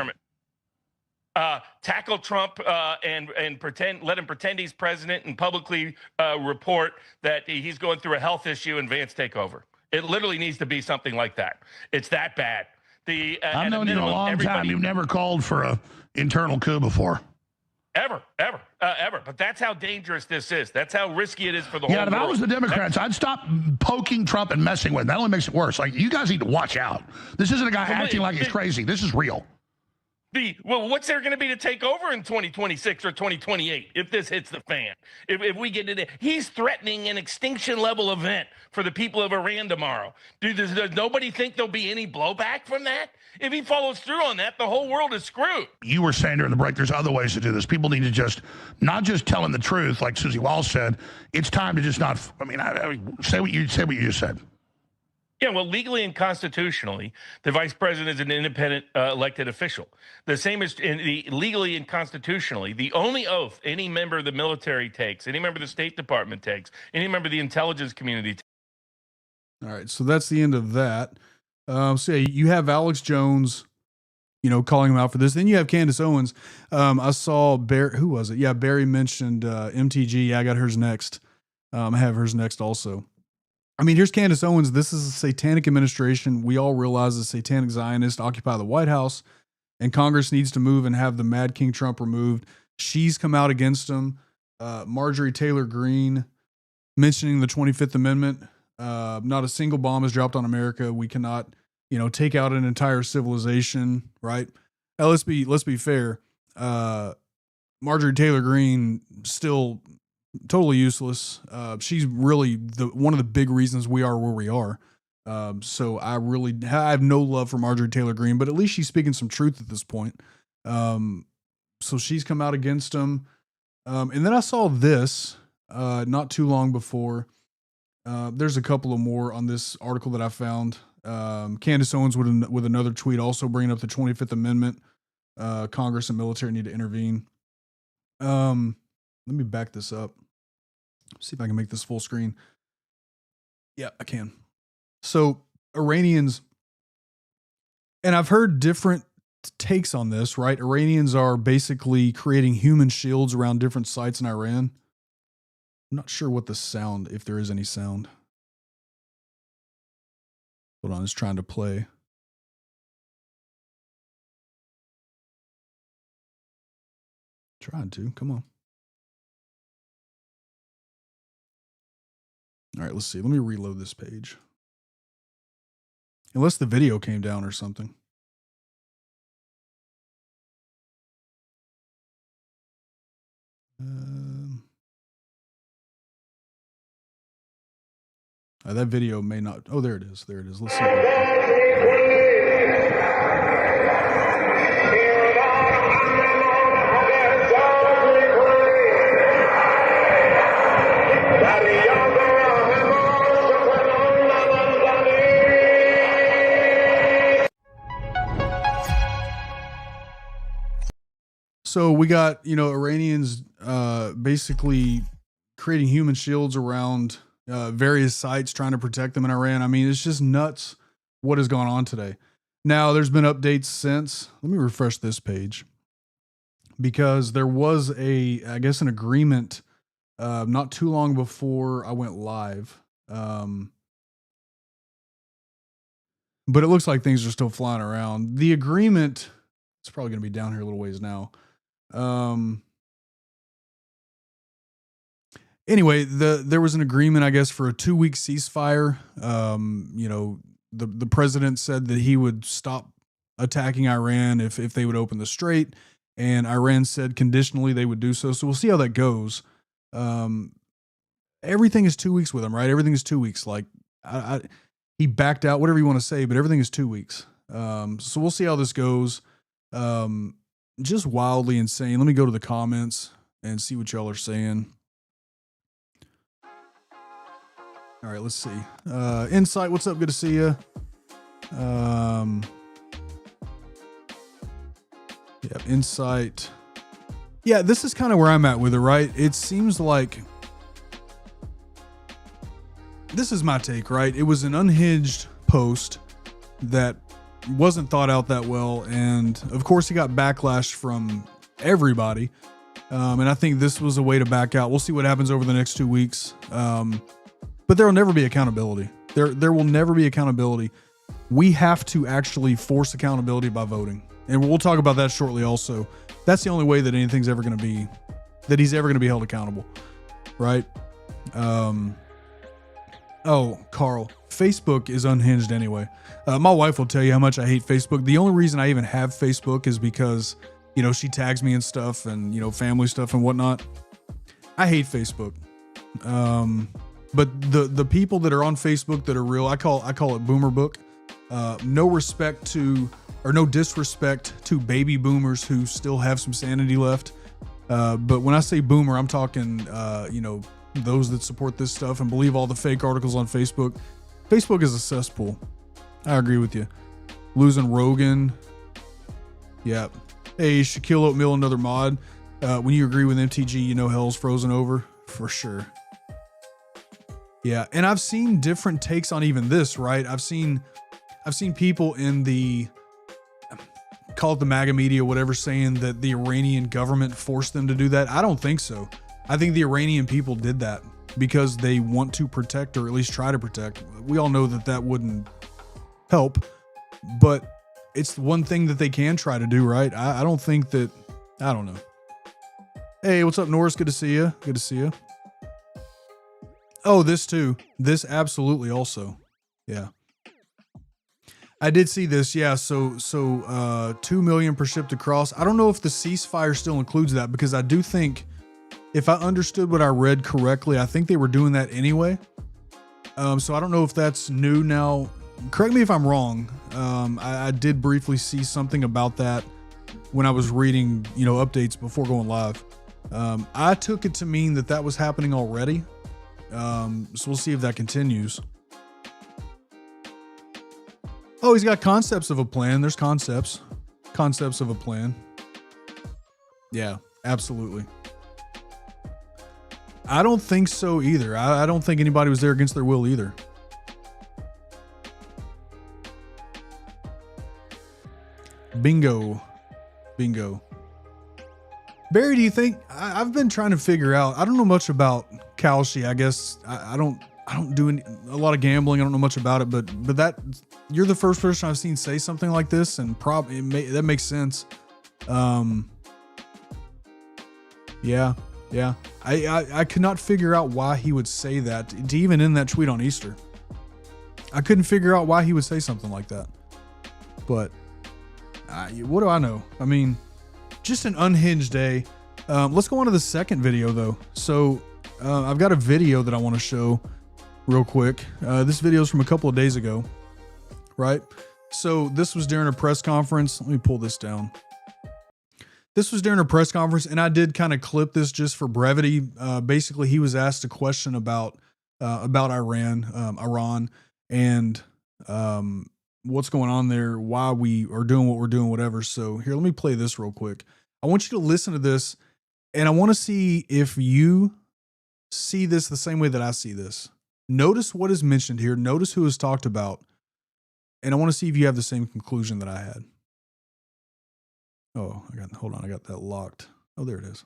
Tackle Trump and pretend, let him pretend he's president and publicly report that he's going through a health issue and Vance take over. It literally needs to be something like that. It's that bad. I've known you a long time. You've never called for a internal coup before. Ever. But that's how dangerous this is. That's how risky it is for the whole world. Yeah, if I was the Democrats, I'd stop poking Trump and messing with him. That only makes it worse. Like, you guys need to watch out. This isn't a guy acting like he's crazy. This is real. Well, what's there going to be to take over in 2026 or 2028 if this hits the fan? If we get it, he's threatening an extinction level event for the people of Iran tomorrow. Does nobody think there'll be any blowback from that? If he follows through on that, the whole world is screwed. You were saying during the break, there's other ways to do this. People need to just, not just telling the truth, like Susie Walsh said. It's time to just not, I mean, say what you just said. Yeah, well, legally and constitutionally, the vice president is an independent elected official. The same as legally and constitutionally, the only oath any member of the military takes, any member of the State Department takes, any member of the intelligence community takes. All right, so that's the end of that. So yeah, you have Alex Jones, you know, calling him out for this. Then you have Candace Owens. I saw Barry, who was it? Yeah, Barry mentioned MTG. Yeah, I got hers next. I have hers next also. I mean, here's Candace Owens. This is a satanic administration. We all realize the satanic Zionists occupy the White House, and Congress needs to move and have the Mad King Trump removed. She's come out against him. Marjorie Taylor Greene mentioning the 25th Amendment. Not a single bomb is dropped on America. We cannot, you know, take out an entire civilization, right? Now, let's be fair. Marjorie Taylor Greene still totally useless. She's really one of the big reasons we are where we are. So I have no love for Marjorie Taylor Greene, but at least she's speaking some truth at this point. So she's come out against him. And then I saw this not too long before. There's a couple of more on this article that I found. Candace Owens with another tweet also bringing up the 25th Amendment. Congress and military need to intervene. Let me back this up. See if I can make this full screen. Yeah, I can. So Iranians, and I've heard different takes on this, right? Iranians are basically creating human shields around different sites in Iran. I'm not sure what the sound, if there is any sound. Hold on, it's trying to play. Trying to, come on. All right, let's see. Let me reload this page. Unless the video came down or something. That video may not. Oh, there it is. There it is. Let's see. So we got, Iranians basically creating human shields around various sites, trying to protect them in Iran. I mean, it's just nuts what has gone on today. Now, there's been updates since. Let me refresh this page. Because there was I guess an agreement not too long before I went live. But it looks like things are still flying around. The agreement, it's probably going to be down here a little ways now. Anyway, there was an agreement, I guess, for a 2-week ceasefire. The president said that he would stop attacking Iran if they would open the strait, and Iran said conditionally they would do so. So we'll see how that goes. Everything is 2 weeks with him, right? Everything is 2 weeks. Like he backed out, whatever you want to say, but everything is 2 weeks. So we'll see how this goes. Just wildly insane. Let me go to the comments and see what y'all are saying. All right, let's see. Insight, what's up? Good to see you. Insight. Yeah, this is kind of where I'm at with it, right? It seems like this is my take, right? It was an unhinged post that wasn't thought out that well, and of course he got backlash from everybody, and I think this was a way to back out. We'll see what happens over the next 2 weeks, but there will never be accountability. There will never be accountability. We have to actually force accountability by voting, and we'll talk about that shortly also. That's the only way that anything's ever going to be, that he's ever going to be held accountable, right? Oh, Carl, Facebook is unhinged anyway. My wife will tell you how much I hate Facebook. The only reason I even have Facebook is because, she tags me and stuff and, family stuff and whatnot. I hate Facebook. But the people that are on Facebook that are real, I call it boomer book. No respect to, or no disrespect to baby boomers who still have some sanity left. But when I say boomer, I'm talking, those that support this stuff and believe all the fake articles on Facebook. Facebook is a cesspool. I agree with you. Losing Rogan. Yep. Hey, Shaquille Oatmeal, another mod. When you agree with MTG, hell's frozen over. For sure. Yeah, and I've seen different takes on even this, right? I've seen people in the, call it the MAGA media, whatever, saying that the Iranian government forced them to do that. I don't think so. I think the Iranian people did that because they want to protect, or at least try to protect. We all know that wouldn't help, but it's one thing that they can try to do, right? I don't think that, I don't know. Hey, what's up, Norris? Good to see you. Good to see you. Oh, this too. This absolutely also. Yeah. I did see this. Yeah. So 2 million per ship to cross. I don't know if the ceasefire still includes that, because I do think, if I understood what I read correctly, I think they were doing that anyway. So I don't know if that's new now. Correct me if I'm wrong. I did briefly see something about that when I was reading, updates before going live. I took it to mean that was happening already. So we'll see if that continues. Oh, he's got concepts of a plan. There's concepts of a plan. Yeah, absolutely. I don't think so either. I don't think anybody was there against their will either. Bingo. Barry, do you think I've been trying to figure out, I don't know much about Kalshi. I guess I don't do a lot of gambling. I don't know much about it, but that you're the first person I've seen say something like this, and that makes sense. Yeah. I could not figure out why he would say that, to even in that tweet on Easter. I couldn't figure out why he would say something like that. But what do I know? I mean, just an unhinged day. Let's go on to the second video though. So I've got a video that I want to show real quick. This video is from a couple of days ago, right? So this was during a press conference. Let me pull this down. This was during a press conference, and I did kind of clip this just for brevity. Basically, he was asked a question about Iran, and what's going on there, why we are doing what we're doing, whatever. So here, let me play this real quick. I want you to listen to this, and I want to see if you see this the same way that I see this. Notice what is mentioned here. Notice who is talked about, and I want to see if you have the same conclusion that I had. Oh, hold on. I got that locked. Oh, there it is.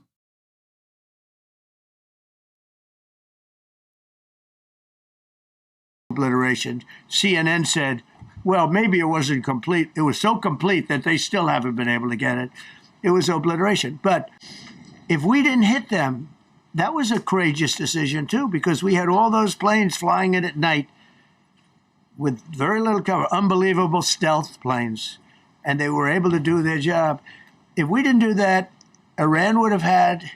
Obliteration. CNN said, well, maybe it wasn't complete. It was so complete that they still haven't been able to get it. It was obliteration. But if we didn't hit them, that was a courageous decision too, because we had all those planes flying in at night with very little cover, unbelievable stealth planes, and they were able to do their job. If we didn't do that, Iran would have had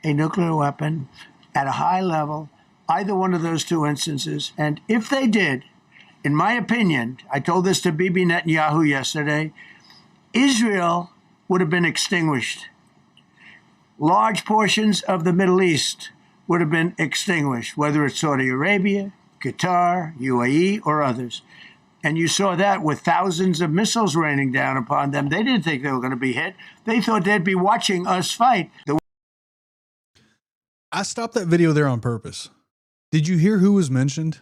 a nuclear weapon at a high level, either one of those two instances. And if they did, in my opinion, I told this to Bibi Netanyahu yesterday, Israel would have been extinguished. Large portions of the Middle East would have been extinguished, whether it's Saudi Arabia, Qatar, UAE, or others. And you saw that with thousands of missiles raining down upon them. They didn't think they were going to be hit. They thought they'd be watching us fight. I stopped that video there on purpose. Did you hear who was mentioned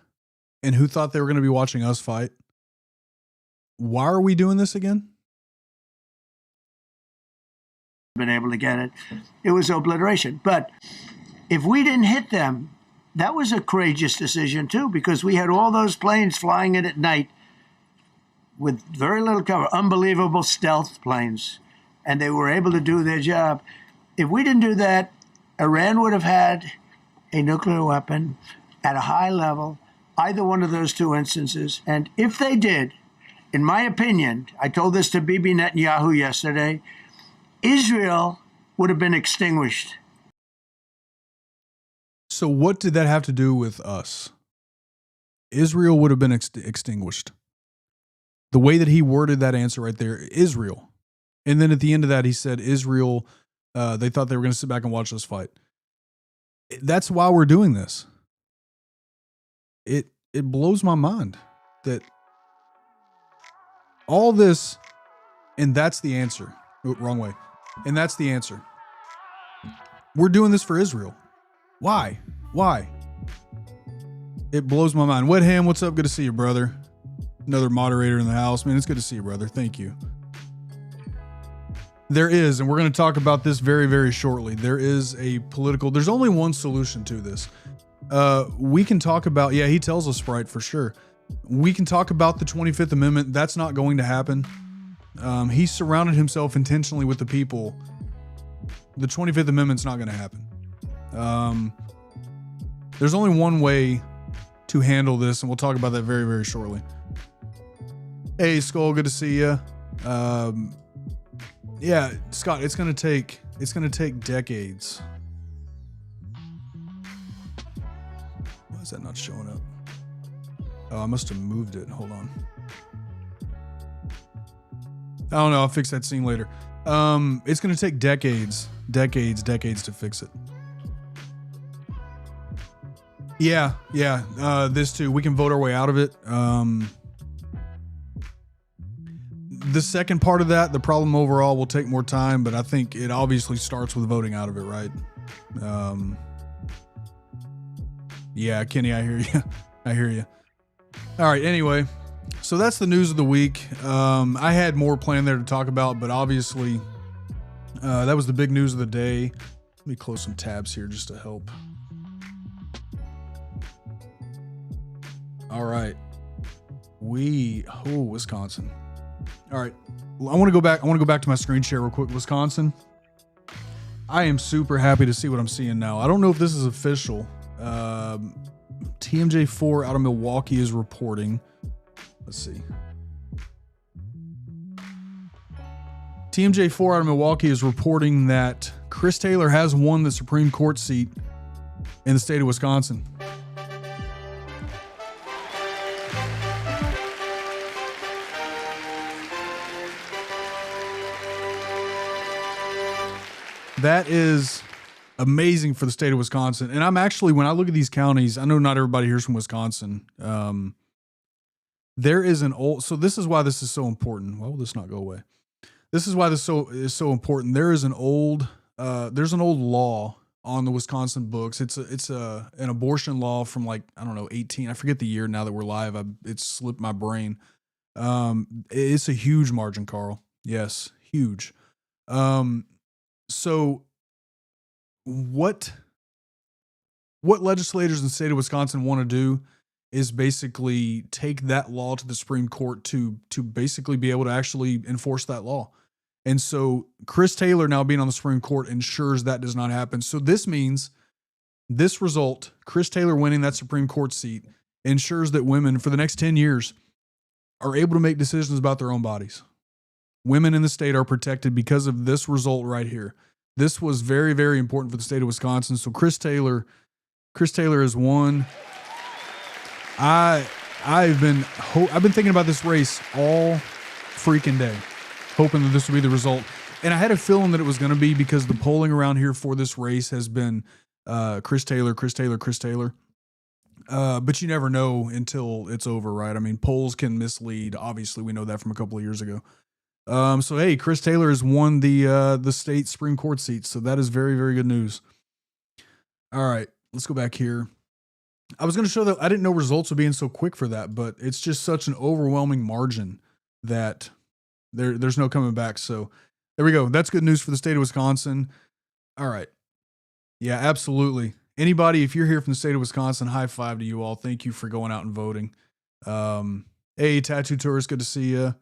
and who thought they were going to be watching us fight? Why are we doing this again? Been able to get it. It was obliteration. But if we didn't hit them, that was a courageous decision too, because we had all those planes flying in at night with very little cover, unbelievable stealth planes, and they were able to do their job. If we didn't do that, Iran would have had a nuclear weapon at a high level, either one of those two instances. And if they did, in my opinion, I told this to Bibi Netanyahu yesterday, Israel would have been extinguished. So what did that have to do with us? Israel would have been extinguished. The way that he worded that answer right there, Israel. And then at the end of that, he said, Israel, they thought they were going to sit back and watch us fight. That's why we're doing this. It blows my mind that all this, and that's the answer. Wrong way. And that's the answer. We're doing this for Israel. Why? It blows my mind. Wet Ham, what's up? Good to see you, brother. Another moderator in the house. Man, it's good to see you, brother. Thank you. There is, and we're going to talk about this very, very shortly. There is there's only one solution to this. We can talk about, yeah, he tells us Sprite for sure. We can talk about the 25th Amendment. That's not going to happen. He surrounded himself intentionally with the people. The 25th Amendment's not going to happen. There's only one way to handle this, and we'll talk about that very, very shortly. Hey, Skull, good to see you. Yeah, Scott, it's gonna take decades. Why is that not showing up? Oh, I must have moved it. Hold on. I don't know. I'll fix that scene later. It's going to take decades to fix it. Yeah. This too. We can vote our way out of it. The second part of that, the problem overall, will take more time, but I think it obviously starts with voting out of it, right? Yeah, Kenny, I hear you. I hear you. All right. Anyway, so that's the news of the week. I had more planned there to talk about, but obviously that was the big news of the day. Let me close some tabs here just to help. All right. Wisconsin. All right. I want to go back to my screen share real quick. Wisconsin. I am super happy to see what I'm seeing now. I don't know if this is official. TMJ4 out of Milwaukee is reporting. Let's see. TMJ4 out of Milwaukee is reporting that Chris Taylor has won the Supreme Court seat in the state of Wisconsin. That is amazing for the state of Wisconsin. And I'm actually, when I look at these counties, I know not everybody here's from Wisconsin. There is an old, so this is why this is so important. Why will this not go away? This is why this is so important. There's an old law on the Wisconsin books. It's an abortion law from like, I don't know, 18. I forget the year now that we're live. It's slipped my brain. It's a huge margin, Carl. Yes, huge. So what legislators in the state of Wisconsin want to do is basically take that law to the Supreme Court to basically be able to actually enforce that law. And so Chris Taylor now being on the Supreme Court ensures that does not happen. So this means this result, Chris Taylor winning that Supreme Court seat, ensures that women for the next 10 years are able to make decisions about their own bodies. Women in the state are protected because of this result right here. This was very, very important for the state of Wisconsin. So Chris Taylor has won. I've been thinking about this race all freaking day, hoping that this would be the result. And I had a feeling that it was going to be because the polling around here for this race has been Chris Taylor. But you never know until it's over, right? I mean, polls can mislead. Obviously, we know that from a couple of years ago. So hey, Chris Taylor has won the state Supreme Court seat. So that is very, very good news. All right, let's go back here. I was going to show that I didn't know results would be in so quick for that, but it's just such an overwhelming margin that there's no coming back. So there we go. That's good news for the state of Wisconsin. All right. Yeah, absolutely. Anybody, if you're here from the state of Wisconsin, high five to you all. Thank you for going out and voting. Hey, Tattoo Tourist, good to see you.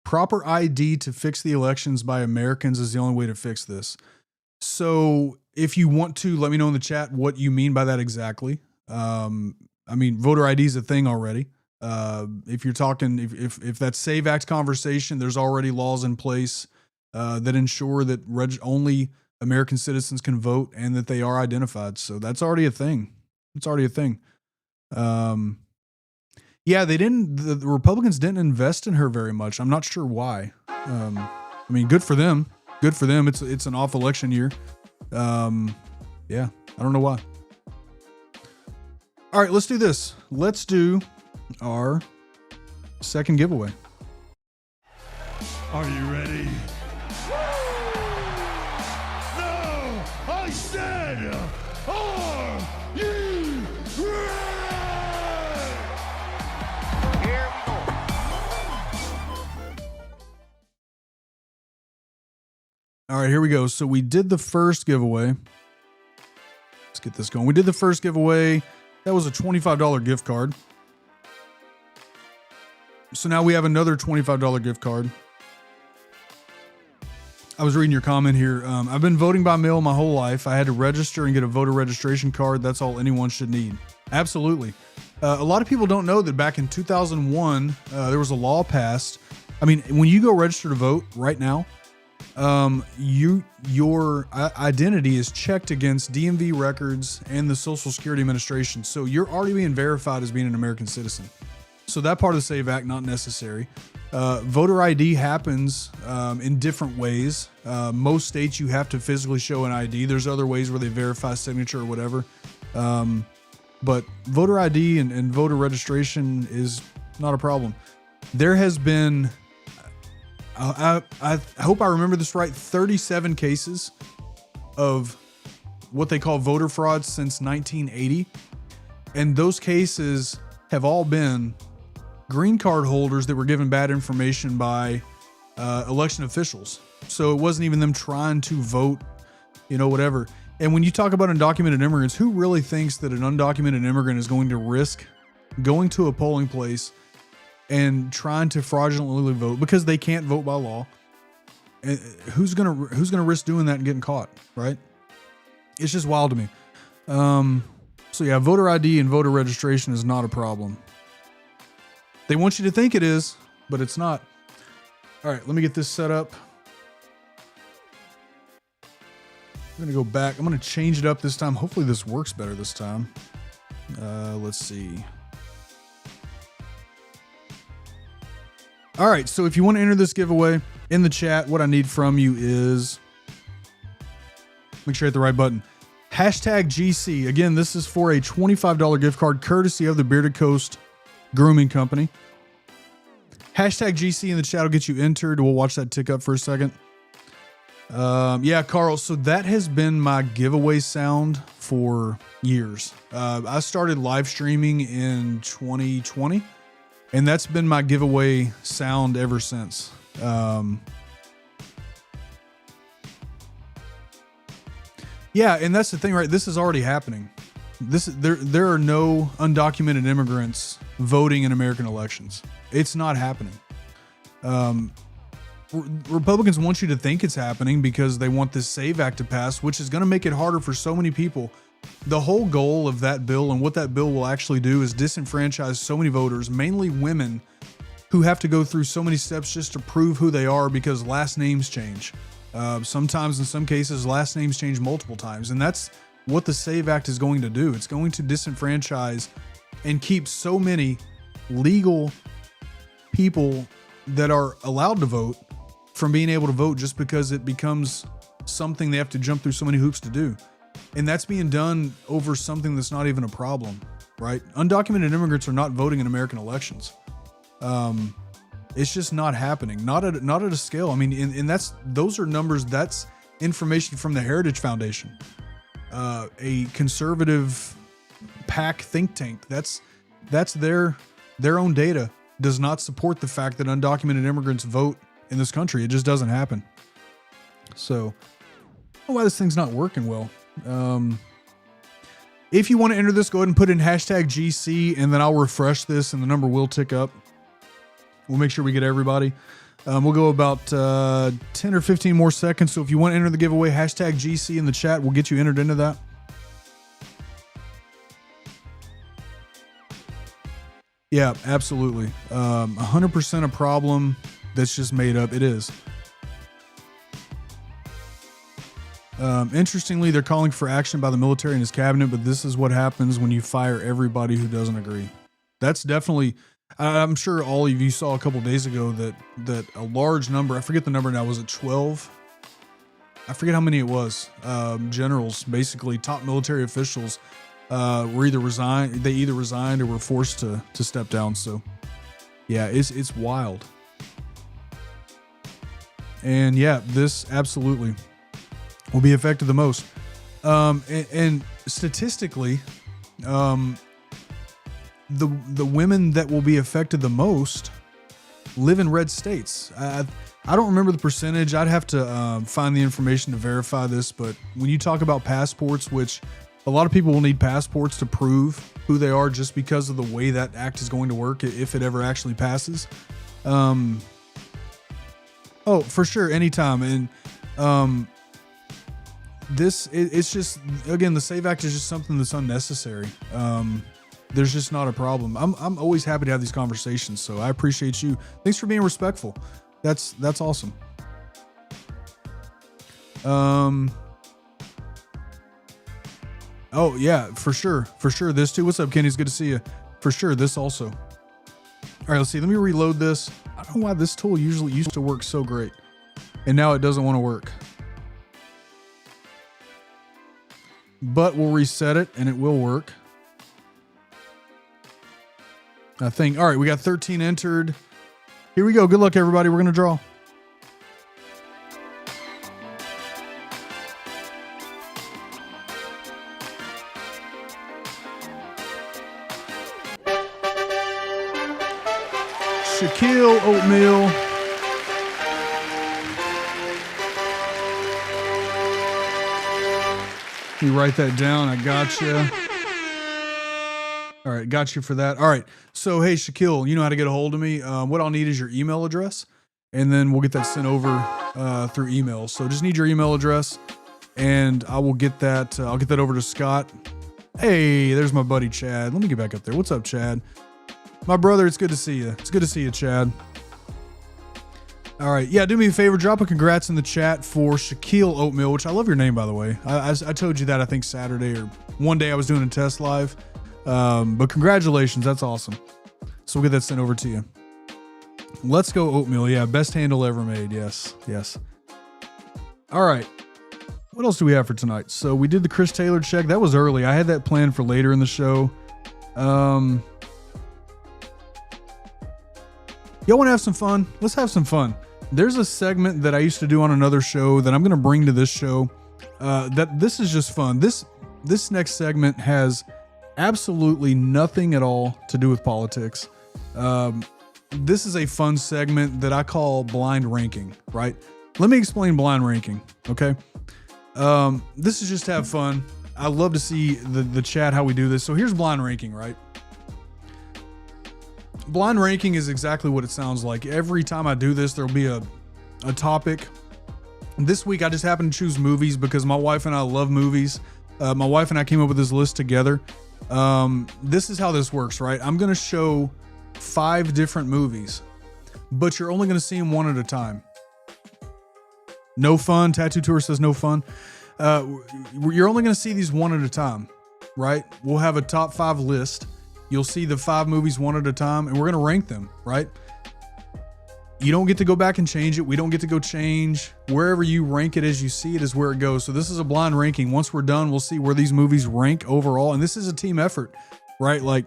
Proper ID to fix the elections by Americans is the only way to fix this. So if you want to, let me know in the chat what you mean by that exactly. I mean, voter ID is a thing already. If you're talking, if that SAVE Act conversation, there's already laws in place that ensure that only American citizens can vote and that they are identified. So that's already a thing. It's already a thing. Yeah, the Republicans didn't invest in her very much. I'm not sure why. I mean, good for them. Good for them. It's an off election year. Yeah, I don't know why. All right, let's do this. Let's do our second giveaway. Are you ready? No, I said, are you ready? Here we go. All right, here we go. So we did the first giveaway. Let's get this going. We did the first giveaway. That was a $25 gift card. So now we have another $25 gift card. I was reading your comment here. I've been voting by mail my whole life. I had to register and get a voter registration card. That's all anyone should need. Absolutely. A lot of people don't know that back in 2001, there was a law passed. I mean, when you go register to vote right now, your identity is checked against DMV records and the Social Security Administration. So you're already being verified as being an American citizen. So that part of the SAVE Act, not necessary. Voter ID happens in different ways. Most states you have to physically show an ID. There's other ways where they verify signature or whatever. But voter ID and voter registration is not a problem. There has been, I hope I remember this right, 37 cases of what they call voter fraud since 1980. And those cases have all been green card holders that were given bad information by election officials. So it wasn't even them trying to vote, whatever. And when you talk about undocumented immigrants, who really thinks that an undocumented immigrant is going to risk going to a polling place and trying to fraudulently vote because they can't vote by law? And who's gonna risk doing that and getting caught, right? It's just wild to me. So yeah, voter ID and voter registration is not a problem. They want you to think it is, but it's not. All right, let me get this set up. I'm going to go back. I'm going to change it up this time. Hopefully this works better this time. Let's see. All right, so if you want to enter this giveaway in the chat, what I need from you is, make sure you hit the right button. Hashtag GC. Again, this is for a $25 gift card courtesy of the Bearded Coast Grooming Company. Hashtag GC in the chat will get you entered. We'll watch that tick up for a second. Yeah, Carl. So that has been my giveaway sound for years. I started live streaming in 2020, and that's been my giveaway sound ever since. Yeah, and that's the thing, right? This is already happening. There are no undocumented immigrants voting in American elections. It's not happening. Republicans want you to think it's happening because they want this SAVE Act to pass, which is going to make it harder for so many people. The whole goal of that bill and what that bill will actually do is disenfranchise so many voters, mainly women, who have to go through so many steps just to prove who they are because last names change. Sometimes, in some cases, last names change multiple times. And that's what the SAVE Act is going to do. It's going to disenfranchise and keep so many legal people that are allowed to vote from being able to vote just because it becomes something they have to jump through so many hoops to do. And that's being done over something that's not even a problem, right? Undocumented immigrants are not voting in American elections. It's just not happening. Not at a scale. I mean, and those are numbers. That's information from the Heritage Foundation, a conservative PAC think tank. That's their own data does not support the fact that undocumented immigrants vote in this country. It just doesn't happen. So I don't know why this thing's not working well. If you want to enter this, go ahead and put in hashtag GC, and then I'll refresh this and the number will tick up. We'll make sure we get everybody. We'll go about 10 or 15 more seconds. So if you want to enter the giveaway, hashtag GC in the chat, we'll get you entered into that. Yeah, absolutely. 100% a problem that's just made up. It is. Interestingly, they're calling for action by the military and his cabinet, but this is what happens when you fire everybody who doesn't agree. That's definitely, I'm sure all of you saw a couple days ago that a large number, I forget the number now, was it 12? I forget how many it was. Generals, basically top military officials, were either resigned or were forced to step down. So yeah, it's wild. And yeah, this absolutely will be affected the most. And statistically, the women that will be affected the most live in red states. I don't remember the percentage. I'd have to find the information to verify this. But when you talk about passports, which a lot of people will need passports to prove who they are just because of the way that act is going to work if it ever actually passes. Oh, for sure, anytime. And it's just, again, the SAVE Act is just something that's unnecessary. There's just not a problem. I'm always happy to have these conversations, so I appreciate you. Thanks for being respectful. That's awesome. Oh yeah, for sure. This too. What's up, Kenny? It's good to see you. For sure. This also. All right, let's see. Let me reload this. I don't know why this tool usually used to work so great, and now it doesn't want to work. But we'll reset it, and it will work. I think. All right, we got 13 entered. Here we go. Good luck, everybody. We're gonna draw. Shaquille Oatmeal. You write that down. I got you. All right, got you for that. All right. So, hey, Shaquille, you know how to get a hold of me. What I'll need is your email address, and then we'll get that sent over through email. So just need your email address, and I will get that. I'll get that over to Scott. Hey, there's my buddy Chad. Let me get back up there. What's up, Chad? My brother, it's good to see you. It's good to see you, Chad. All right. Yeah, do me a favor. Drop a congrats in the chat for Shaquille Oatmeal, which I love your name, by the way. I told you that, I think, Saturday or one day I was doing a test live. But congratulations. That's awesome. So we'll get that sent over to you. Let's go Oatmeal. Yeah, best handle ever made. Yes. All right. What else do we have for tonight? So we did the Chris Taylor check. That was early. I had that planned for later in the show. Y'all want to have some fun? Let's have some fun. There's a segment that I used to do on another show that I'm going to bring to this show. This is just fun. This next segment has absolutely nothing at all to do with politics. This is a fun segment that I call blind ranking, right? Let me explain blind ranking, okay? This is just to have fun. I love to see the chat, how we do this. So here's blind ranking, right? Blind ranking is exactly what it sounds like. Every time I do this, there'll be a topic. This week, I just happened to choose movies because my wife and I love movies. My wife and I came up with this list together. This is how this works, right? I'm going to show 5 different movies, but you're only going to see them one at a time. No fun. Tattoo Tour says no fun. You're only going to see these one at a time, right? We'll have a top 5 list. You'll see the 5 movies one at a time, and we're going to rank them, right? You don't get to go back and change it. We don't get to go change. Wherever you rank it as you see it is where it goes. So this is a blind ranking. Once we're done, we'll see where these movies rank overall. And this is a team effort, right? Like,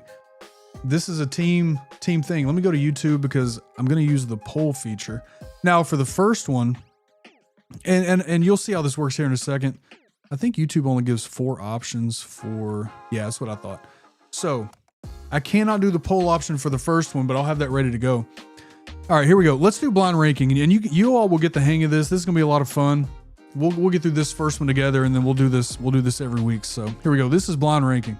this is a team thing. Let me go to YouTube because I'm going to use the poll feature. Now, for the first one, and you'll see how this works here in a second. I think YouTube only gives 4 options for, yeah, that's what I thought. So I cannot do the poll option for the first one, but I'll have that ready to go. All right, here we go. Let's do blind ranking, and you all will get the hang of this. This is gonna be a lot of fun. We'll get through this first one together, and then we'll do this. We'll do this every week. So here we go. This is blind ranking.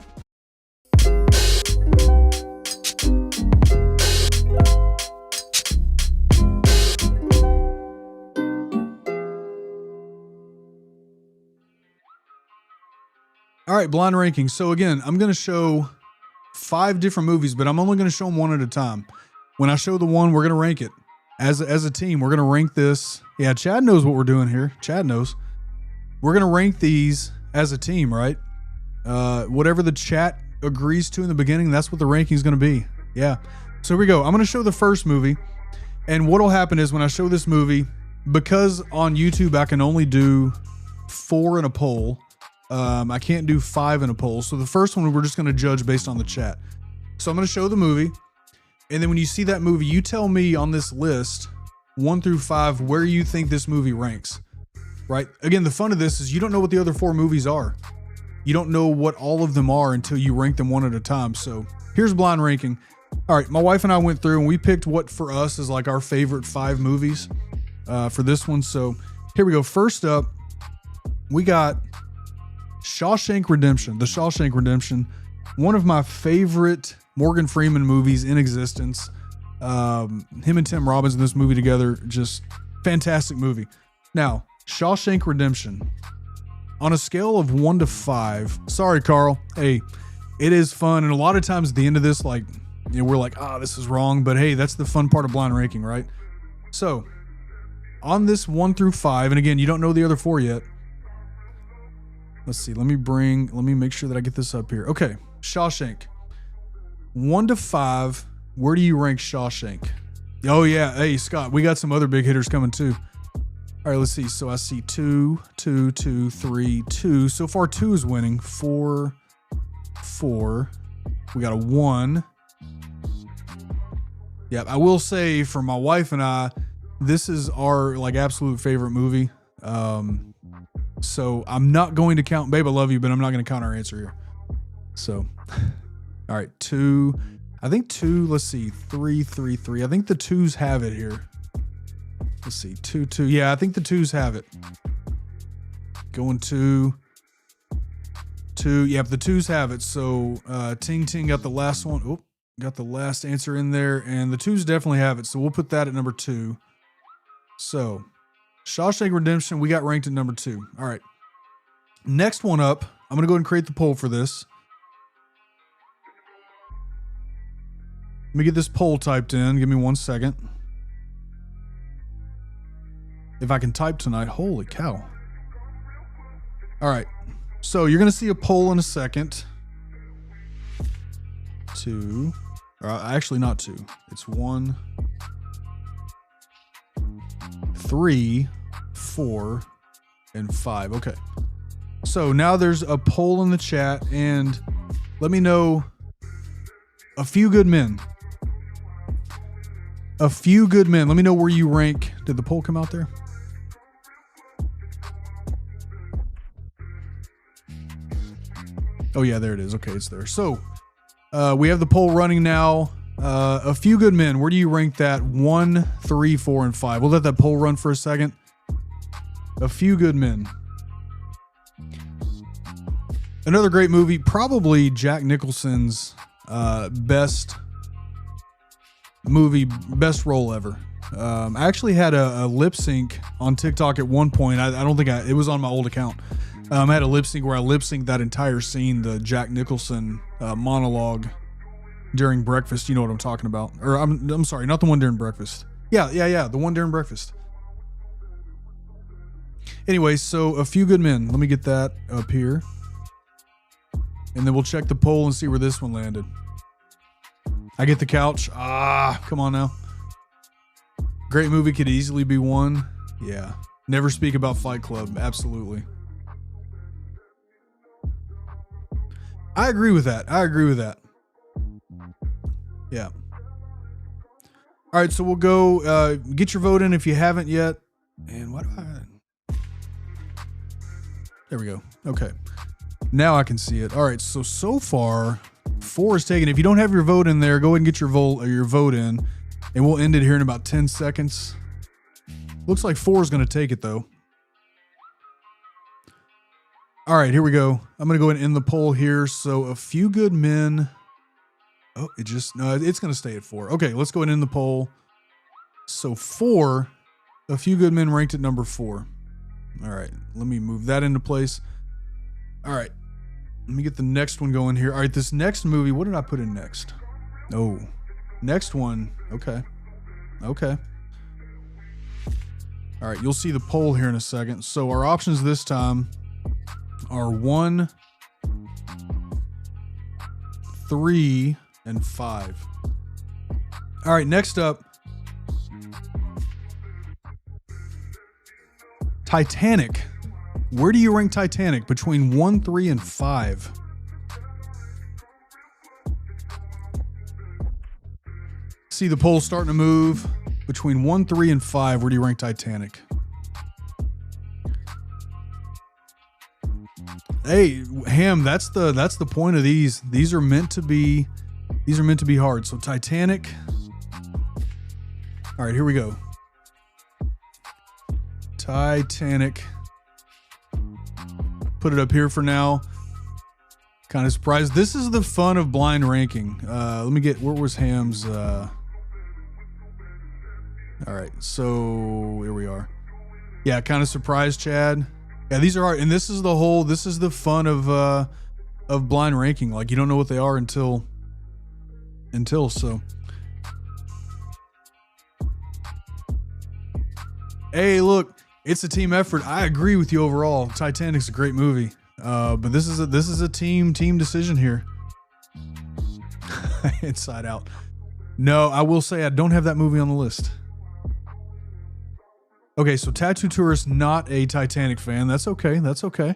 All right, blind ranking. So again, I'm gonna show 5 different movies, but I'm only gonna show them one at a time. When I show the one, we're going to rank it as a team. We're going to rank this. Yeah, Chad knows what we're doing here. Chad knows. We're going to rank these as a team, right? Whatever the chat agrees to in the beginning, that's what the ranking is going to be. Yeah. So here we go. I'm going to show the first movie. And what will happen is when I show this movie, because on YouTube, I can only do 4 in a poll. I can't do 5 in a poll. So the first one, we're just going to judge based on the chat. So I'm going to show the movie. And then when you see that movie, you tell me on this list, 1 through 5, where you think this movie ranks, right? Again, the fun of this is you don't know what the other 4 movies are. You don't know what all of them are until you rank them one at a time. So here's blind ranking. All right, my wife and I went through and we picked what for us is like our favorite 5 movies for this one. So here we go. First up, we got Shawshank Redemption. The Shawshank Redemption, one of my favorite Morgan Freeman movies in existence. Him and Tim Robbins in this movie together, just fantastic movie. Now, Shawshank Redemption, on a scale of 1 to 5, sorry, Carl. Hey, it is fun. And a lot of times at the end of this, like, you know, we're like, this is wrong. But hey, that's the fun part of blind ranking, right? So on this 1 through 5, and again, you don't know the other 4 yet. Let's see. Let me make sure that I get this up here. Okay. Shawshank. 1 to 5. Where do you rank Shawshank? Oh yeah. Hey, Scott, we got some other big hitters coming too. All right, let's see. So I see 2, 2, 2, 3, 2. So far, 2 is winning. 4, 4. We got a 1. Yeah, I will say for my wife and I, this is our like absolute favorite movie. So I'm not going to count, babe, I love you, but I'm not going to count our answer here. So, all right, 2. I think 2. Let's see, 3, 3, 3. I think the 2s have it here. Let's see, 2, 2. Yeah, I think the 2s have it. Going 2, 2. Yep, the 2s have it. So Ting Ting got the last one. Oh, got the last answer in there, and the 2s definitely have it. So we'll put that at number 2. So Shawshank Redemption, we got ranked at number 2. All right. Next one up, I'm going to go ahead and create the poll for this. Let me get this poll typed in. Give me 1 second. If I can type tonight, holy cow. All right. So you're going to see a poll in a second. 2. Actually, not 2. It's 1, 3, 4, and 5. Okay. So now there's a poll in the chat, and let me know. A Few Good Men. A Few Good Men. Let me know where you rank. Did the poll come out there? Oh yeah, there it is. Okay, it's there. So we have the poll running now. A Few Good Men. Where do you rank that? 1, 3, 4, and 5. We'll let that poll run for a second. A Few Good Men. Another great movie. Probably Jack Nicholson's best movie, best role ever. I actually had a lip sync on TikTok at one point. I don't think it was on my old account. I had a lip sync where I lip synced that entire scene, the Jack Nicholson monologue during breakfast. You know what I'm talking about? Or I'm sorry, not the one during breakfast. Yeah, the one during breakfast. Anyway, so A Few Good Men. Let me get that up here. And then we'll check the poll and see where this one landed. I get the couch. Come on now. Great movie, could easily be 1. Yeah. Never Speak About Fight Club. Absolutely. I agree with that. Yeah. All right, so we'll go get your vote in if you haven't yet. And what do I... There we go. Okay. Now I can see it. All right, so far, 4 is taken. If you don't have your vote in there, go ahead and get your vote in, and we'll end it here in about 10 seconds. Looks like 4 is going to take it, though. All right, here we go. I'm going to go ahead and end the poll here. So A Few Good Men. Oh, it's going to stay at 4. Okay, let's go ahead and end the poll. So 4, A Few Good Men ranked at number 4. All right, let me move that into place. All right, let me get the next one going here. All right, this next movie, what did I put in next? Oh, next one. Okay. All right, you'll see the poll here in a second. So our options this time are 1, 3, and 5. All right, next up, Titanic. Where do you rank Titanic? Between 1, 3, and 5. See the poll starting to move. Between 1, 3, and 5, where do you rank Titanic? Hey, Ham, that's the point of these. These are meant to be hard. So Titanic. All right, here we go. Titanic. Put it up here for now. Kind of surprised. This is the fun of blind ranking. Let me get, where was Ham's? All right, so here we are. Yeah, kind of surprised, Chad. Yeah, these are hard, and this is the fun of blind ranking. Like, you don't know what they are until so. Hey, look, it's a team effort. I agree with you overall. Titanic's a great movie. But this is a team decision here. Inside Out. No, I will say I don't have that movie on the list. Okay, so Tattoo Tourist, not a Titanic fan. That's okay. That's okay.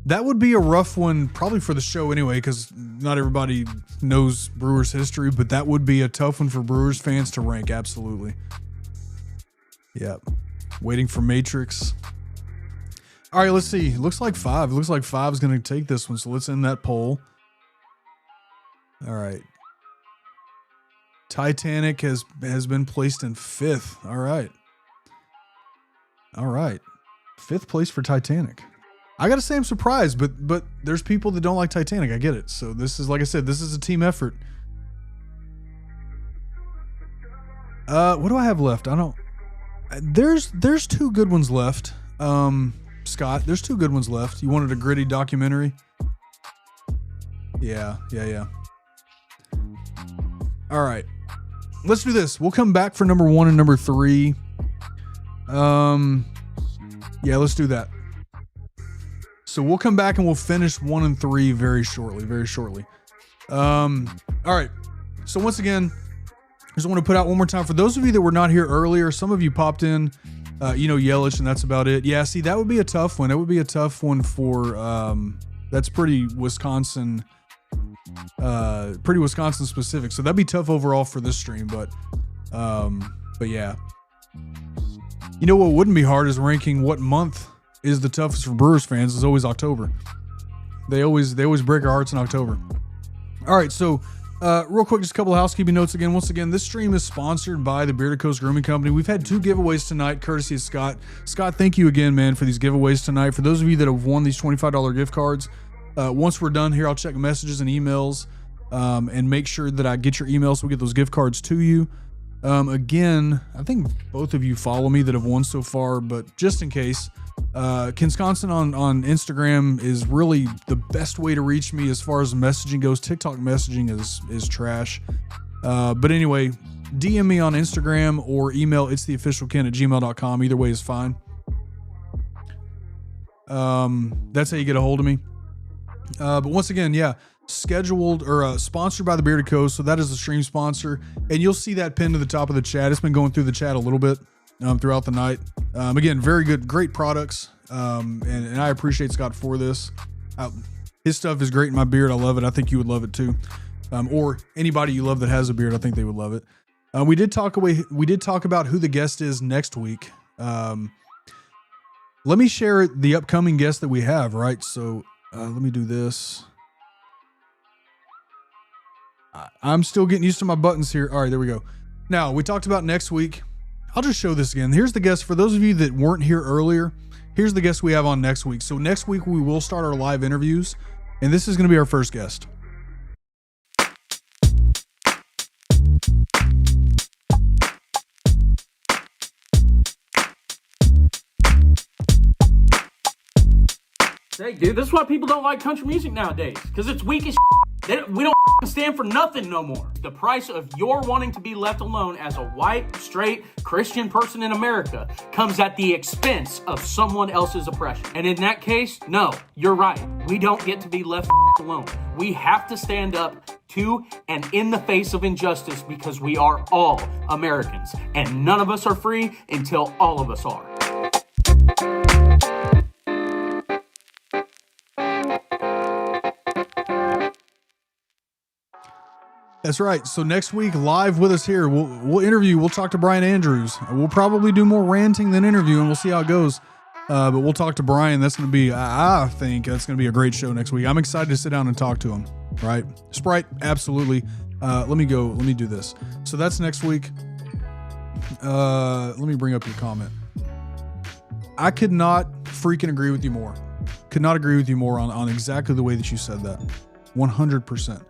That would be a rough one, probably for the show anyway, because not everybody knows Brewers history, but that would be a tough one for Brewers fans to rank, absolutely. Yep. Waiting for Matrix. All right, let's see. Looks like 5. It looks like 5 is going to take this one, so let's end that poll. All right. Titanic has been placed in 5th. All right. All right. 5th place for Titanic. I got to say I'm surprised, but there's people that don't like Titanic. I get it. So this is, like I said, this is a team effort. What do I have left? I don't... There's 2 good ones left. Scott, there's 2 good ones left. You wanted a gritty documentary? Yeah. All right. Let's do this. We'll come back for number 1 and number 3. Yeah, let's do that. So we'll come back and we'll finish 1 and 3 very shortly. All right. So once again, I just want to put out one more time for those of you that were not here earlier. Some of you popped in, Yelich, and that's about it. Yeah, see, that would be a tough one. That would be a tough one for, that's pretty Wisconsin specific. So that'd be tough overall for this stream, but yeah. You know what wouldn't be hard is ranking what month is the toughest for Brewers fans. Is always October. They always break our hearts in October. All right, so real quick, just a couple of housekeeping notes again. Once again, this stream is sponsored by the Bearded Coast Grooming Company. We've had 2 giveaways tonight, courtesy of Scott. Scott, thank you again, man, for these giveaways tonight. For those of you that have won these $25 gift cards, once we're done here, I'll check messages and emails and make sure that I get your emails so we get those gift cards to you. Again, I think both of you follow me that have won so far, but just in case, Kensconsin on Instagram is really the best way to reach me as far as messaging goes. TikTok messaging is trash. But anyway, DM me on Instagram or email itstheofficialken@gmail.com. Either way is fine. That's how you get a hold of me. But once again, yeah, scheduled or sponsored by the Bearded Coast. So that is the stream sponsor, and you'll see that pinned to the top of the chat. It's been going through the chat a little bit throughout the night. Again, very good, great products. And I appreciate Scott for this. His stuff is great in my beard. I love it. I think you would love it too. Or anybody you love that has a beard, I think they would love it. We did talk about who the guest is next week. Let me share the upcoming guest that we have, right? So let me do this. I'm still getting used to my buttons here. All right, there we go. Now, we talked about next week. I'll just show this again. Here's the guest. For those of you that weren't here earlier, here's the guest we have on next week. So next week, we will start our live interviews, and this is going to be our first guest. Hey, dude, this is why people don't like country music nowadays, because it's weak as we don't stand for nothing no more. The price of your wanting to be left alone as a white, straight, Christian person in America comes at the expense of someone else's oppression. And in that case, no, you're right. We don't get to be left alone. We have to stand up to and in the face of injustice because we are all Americans. And none of us are free until all of us are. That's right. So next week, live with us here, we'll talk to Brian Andrews. We'll probably do more ranting than interviewing. We'll see how it goes. But we'll talk to Brian. That's going to be, I think that's going to be a great show next week. I'm excited to sit down and talk to him. Right. Sprite. Absolutely. Let me do this. So that's next week. Let me bring up your comment. I could not freaking agree with you more. Could not agree with you more on exactly the way that you said that. 100%.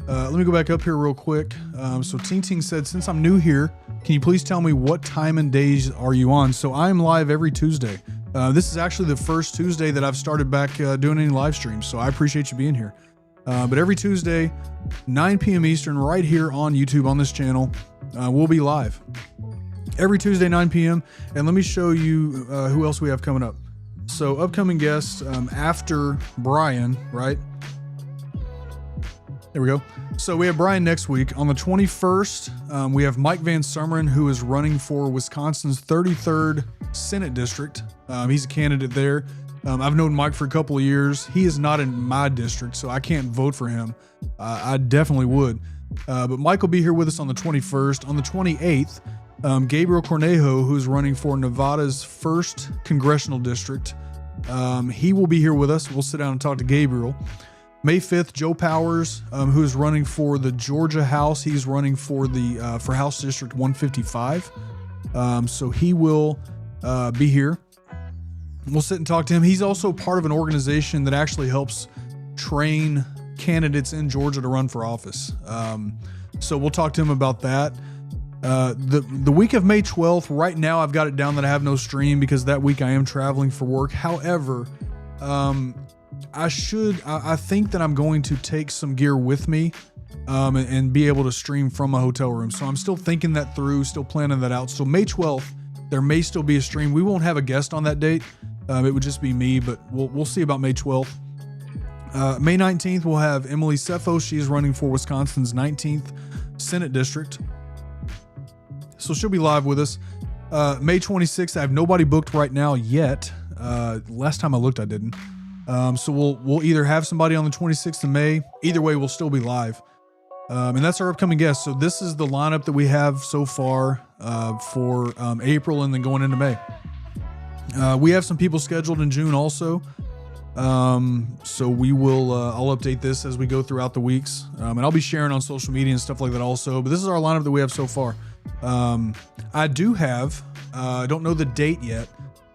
Let me go back up here real quick. So Ting Ting said, since I'm new here, can you please tell me what time and days are you on? So I'm live every Tuesday. This is actually the first Tuesday that I've started back doing any live streams. So I appreciate you being here. But every Tuesday, 9 p.m. Eastern, right here on YouTube on this channel, we'll be live. every Tuesday, 9 p.m. And let me show you who else we have coming up. So upcoming guests after Brian, right? There we go. So we have Brian next week. On the 21st, we have Mike Van Sumeren, who is running for Wisconsin's 33rd Senate District. He's a candidate there. I've known Mike for a couple of years. He is not in my district, so I can't vote for him. I definitely would. But Mike will be here with us on the 21st. On the 28th, Gabriel Cornejo, who's running for Nevada's 1st Congressional District, he will be here with us. We'll sit down and talk to Gabriel. May 5th, Joe Powers, who is running for the Georgia House. He's running for the for House District 155. So he will be here. We'll sit and talk to him. He's also part of an organization that actually helps train candidates in Georgia to run for office. So we'll talk to him about that. The week of May 12th, right now I've got it down that I have no stream because that week I am traveling for work. However, I think that I'm going to take some gear with me and be able to stream from my hotel room. So I'm still thinking that through, still planning that out. So May 12th, there may still be a stream. We won't have a guest on that date. It would just be me, but we'll see about May 12th. May 19th, we'll have Emily Cephos. She is running for Wisconsin's 19th Senate District. So she'll be live with us. May 26th, I have nobody booked right now yet. Last time I looked, I didn't. So we'll either have somebody on the 26th of May. Either way, we'll still be live. And that's our upcoming guest. So this is the lineup that we have so far for April and then going into May. We have some people scheduled in June also. So we will, I'll update this as we go throughout the weeks. And I'll be sharing on social media and stuff like that also. But this is our lineup that we have so far. I do have, I don't know the date yet.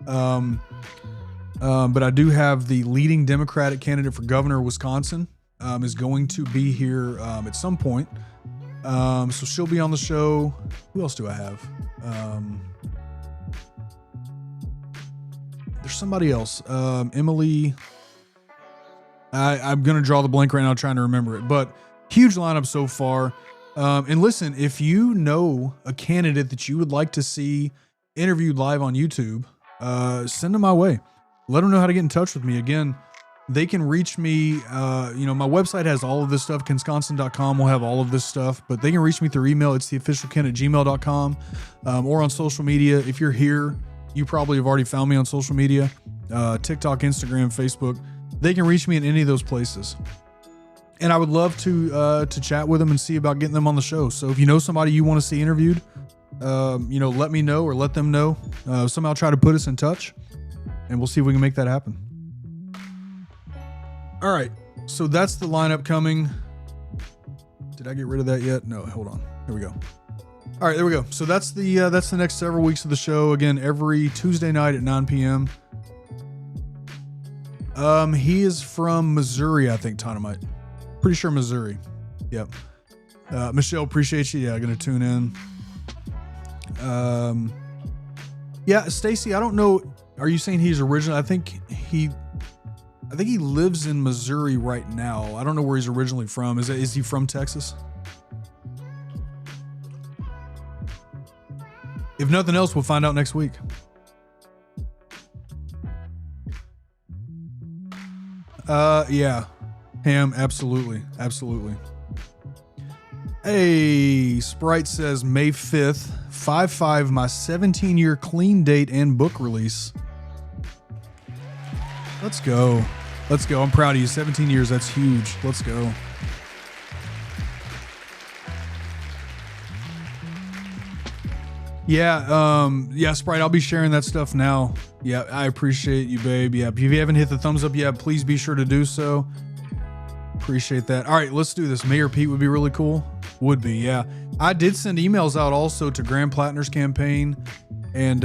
But I do have the leading Democratic candidate for governor of Wisconsin is going to be here at some point. So she'll be on the show. Who else do I have? There's somebody else. Emily. I'm going to draw the blank right now trying to remember it. But huge lineup so far. And listen, if you know a candidate that you would like to see interviewed live on YouTube, send them my way. Let them know how to get in touch with me. Again, they can reach me. My website has all of this stuff. Kensconsin.com will have all of this stuff, but they can reach me through email. It's theofficialken@gmail.com, or on social media. If you're here, you probably have already found me on social media, TikTok, Instagram, Facebook. They can reach me in any of those places. And I would love to chat with them and see about getting them on the show. So if you know somebody you want to see interviewed, let me know or let them know. Somehow try to put us in touch. And we'll see if we can make that happen. All right. So that's the lineup coming. Did I get rid of that yet? No, hold on. Here we go. All right, there we go. So that's the next several weeks of the show. Again, every Tuesday night at 9 p.m. He is from Missouri, I think, Dynamite. Pretty sure Missouri. Yep. Michelle, appreciate you. Yeah, going to tune in. Yeah, Stacy, I don't know. Are you saying he's original? I think he lives in Missouri right now. I don't know where he's originally from. Is he from Texas? If nothing else, we'll find out next week. Yeah. Ham, absolutely. Absolutely. Hey, Sprite says May 5th, 5/5, my 17-year clean date and book release. Let's go. Let's go. I'm proud of you. 17 years. That's huge. Let's go. Yeah. Sprite, I'll be sharing that stuff now. Yeah. I appreciate you, babe. Yeah. If you haven't hit the thumbs up yet, please be sure to do so. Appreciate that. All right, let's do this. Mayor Pete would be really cool. Would be. Yeah. I did send emails out also to Graham Plattner's campaign and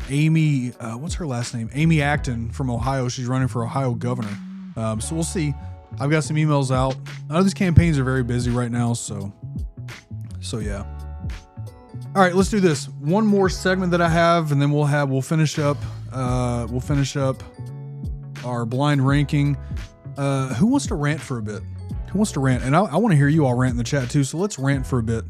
Amy, what's her last name? Amy Acton from Ohio. She's running for Ohio governor. So we'll see. I've got some emails out. I know these campaigns are very busy right now. So yeah. All right, let's do this. One more segment that I have, and then we'll finish up. We'll finish up our blind ranking. Who wants to rant for a bit? Who wants to rant? And I want to hear you all rant in the chat too. So let's rant for a bit.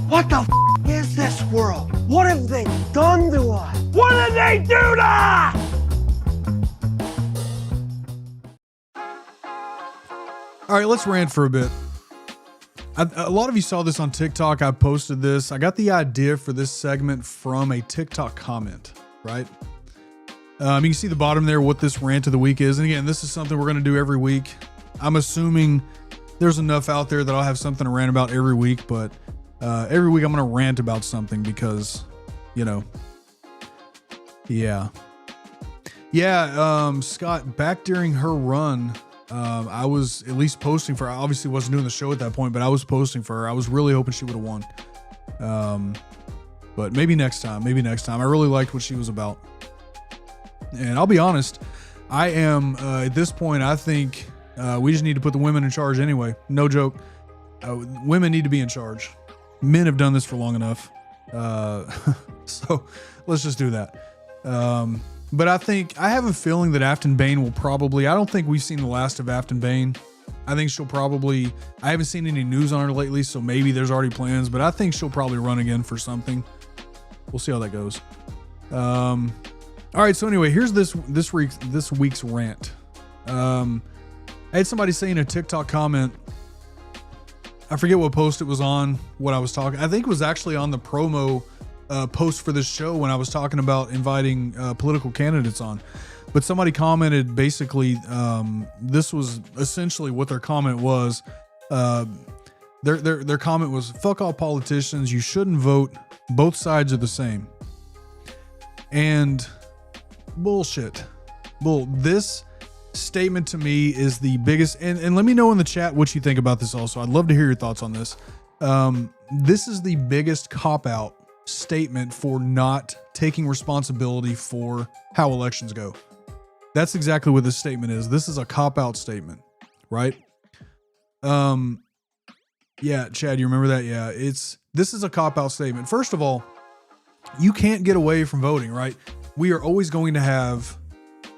What the is this world? What have they done to us? What did they do to us? All right, let's rant for a bit. A lot of you saw this on TikTok. I posted this. I got the idea for this segment from a TikTok comment, right? You can see the bottom there what this rant of the week is. And again, this is something we're going to do every week. I'm assuming there's enough out there that I'll have something to rant about every week, but every week I'm going to rant about something because, you know, yeah. Scott, back during her run, I was at least posting for her. I obviously wasn't doing the show at that point, but I was posting for her. I was really hoping she would have won. But maybe next time. I really liked what she was about. And I'll be honest, I am, at this point, I think we just need to put the women in charge anyway. No joke. Women need to be in charge. Men have done this for long enough. So let's just do that. But I have a feeling that Afton Bain will probably, I don't think we've seen the last of Afton Bain. I think she'll probably, I haven't seen any news on her lately, so maybe there's already plans, but I think she'll probably run again for something. We'll see how that goes. All right, so anyway, here's this week's rant. I had somebody say in a TikTok comment, I forget what post it was on, what I was talking. I think it was actually on the promo post for this show when I was talking about inviting political candidates on. But somebody commented basically, this was essentially what their comment was. Their comment was, "Fuck all politicians. You shouldn't vote. Both sides are the same." And bullshit. This statement to me is the biggest, and let me know in the chat what you think about this also. I'd love to hear your thoughts on this. This is the biggest cop-out statement for not taking responsibility for how elections go. That's exactly what this statement is. This is a cop-out statement, right? Yeah, Chad, you remember that? Yeah, this is a cop-out statement. First of all, you can't get away from voting, right? We are always going to have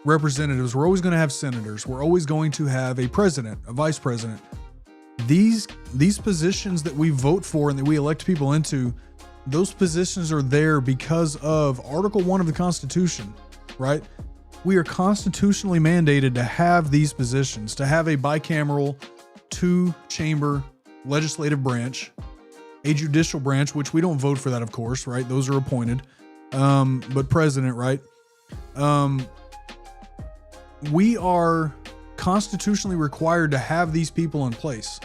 representatives. We're always going to have senators. We're always going to have a president, a vice president. These positions that we vote for and that we elect people into, those positions are there because of Article 1 of the Constitution, right? We are constitutionally mandated to have these positions, to have a bicameral, two-chamber legislative branch, a judicial branch, which we don't vote for that, of course, right? Those are appointed. But president, right? We are constitutionally required to have these people in place,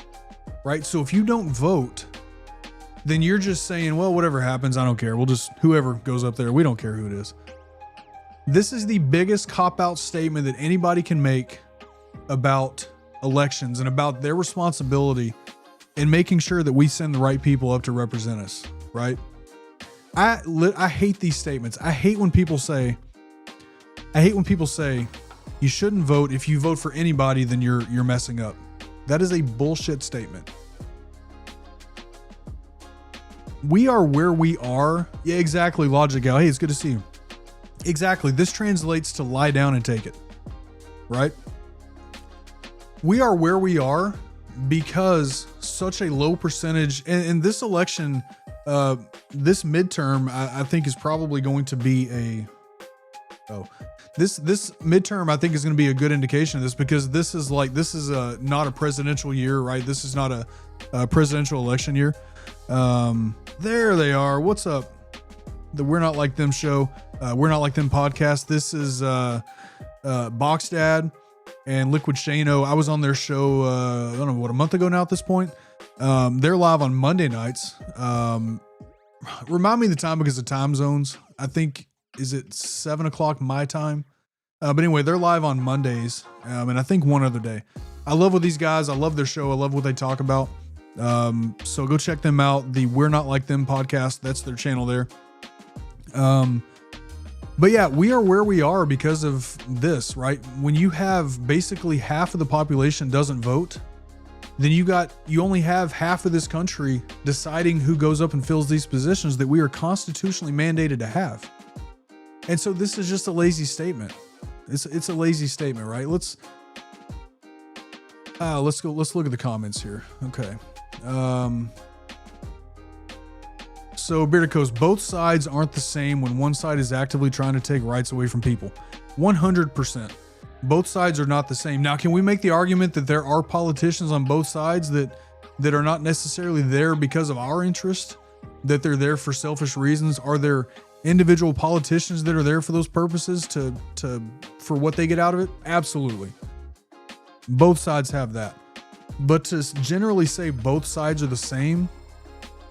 right? So if you don't vote, then you're just saying, well, whatever happens, I don't care. We'll just, whoever goes up there, we don't care who it is. This is the biggest cop-out statement that anybody can make about elections and about their responsibility in making sure that we send the right people up to represent us, right? I hate these statements. I hate when people say you shouldn't vote. If you vote for anybody, then you're messing up. That is a bullshit statement. We are where we are. Yeah, exactly. Logic Gal. Hey, it's good to see you. Exactly. This translates to lie down and take it, right? We are where we are because such a low percentage, and this election, this midterm, I think is probably going to be this midterm, I think is going to be a good indication of this, because this is not a presidential year, right? This is not a presidential election year. There they are. What's up? The We're Not Like Them show. We're Not Like Them podcast. This is Box Dad and Liquid Shano. I was on their show, I don't know, a month ago now at this point. They're live on Monday nights. Remind me the time because of time zones. I think, is it 7 o'clock my time? But anyway, they're live on Mondays. And I think one other day. I love what these guys, I love their show. I love what they talk about. So go check them out. The We're Not Like Them podcast. That's their channel there. But yeah, we are where we are because of this, right? When you have basically half of the population doesn't vote, then you only have half of this country deciding who goes up and fills these positions that we are constitutionally mandated to have. And so this is just a lazy statement. It's a lazy statement, right? Let's look at the comments here. Okay. So Bearded Coast, both sides aren't the same when one side is actively trying to take rights away from people. 100%. Both sides are not the same. Now, can we make the argument that there are politicians on both sides that are not necessarily there because of our interest, that they're there for selfish reasons? Are there individual politicians that are there for those purposes for what they get out of it? Absolutely. Both sides have that. But to generally say both sides are the same,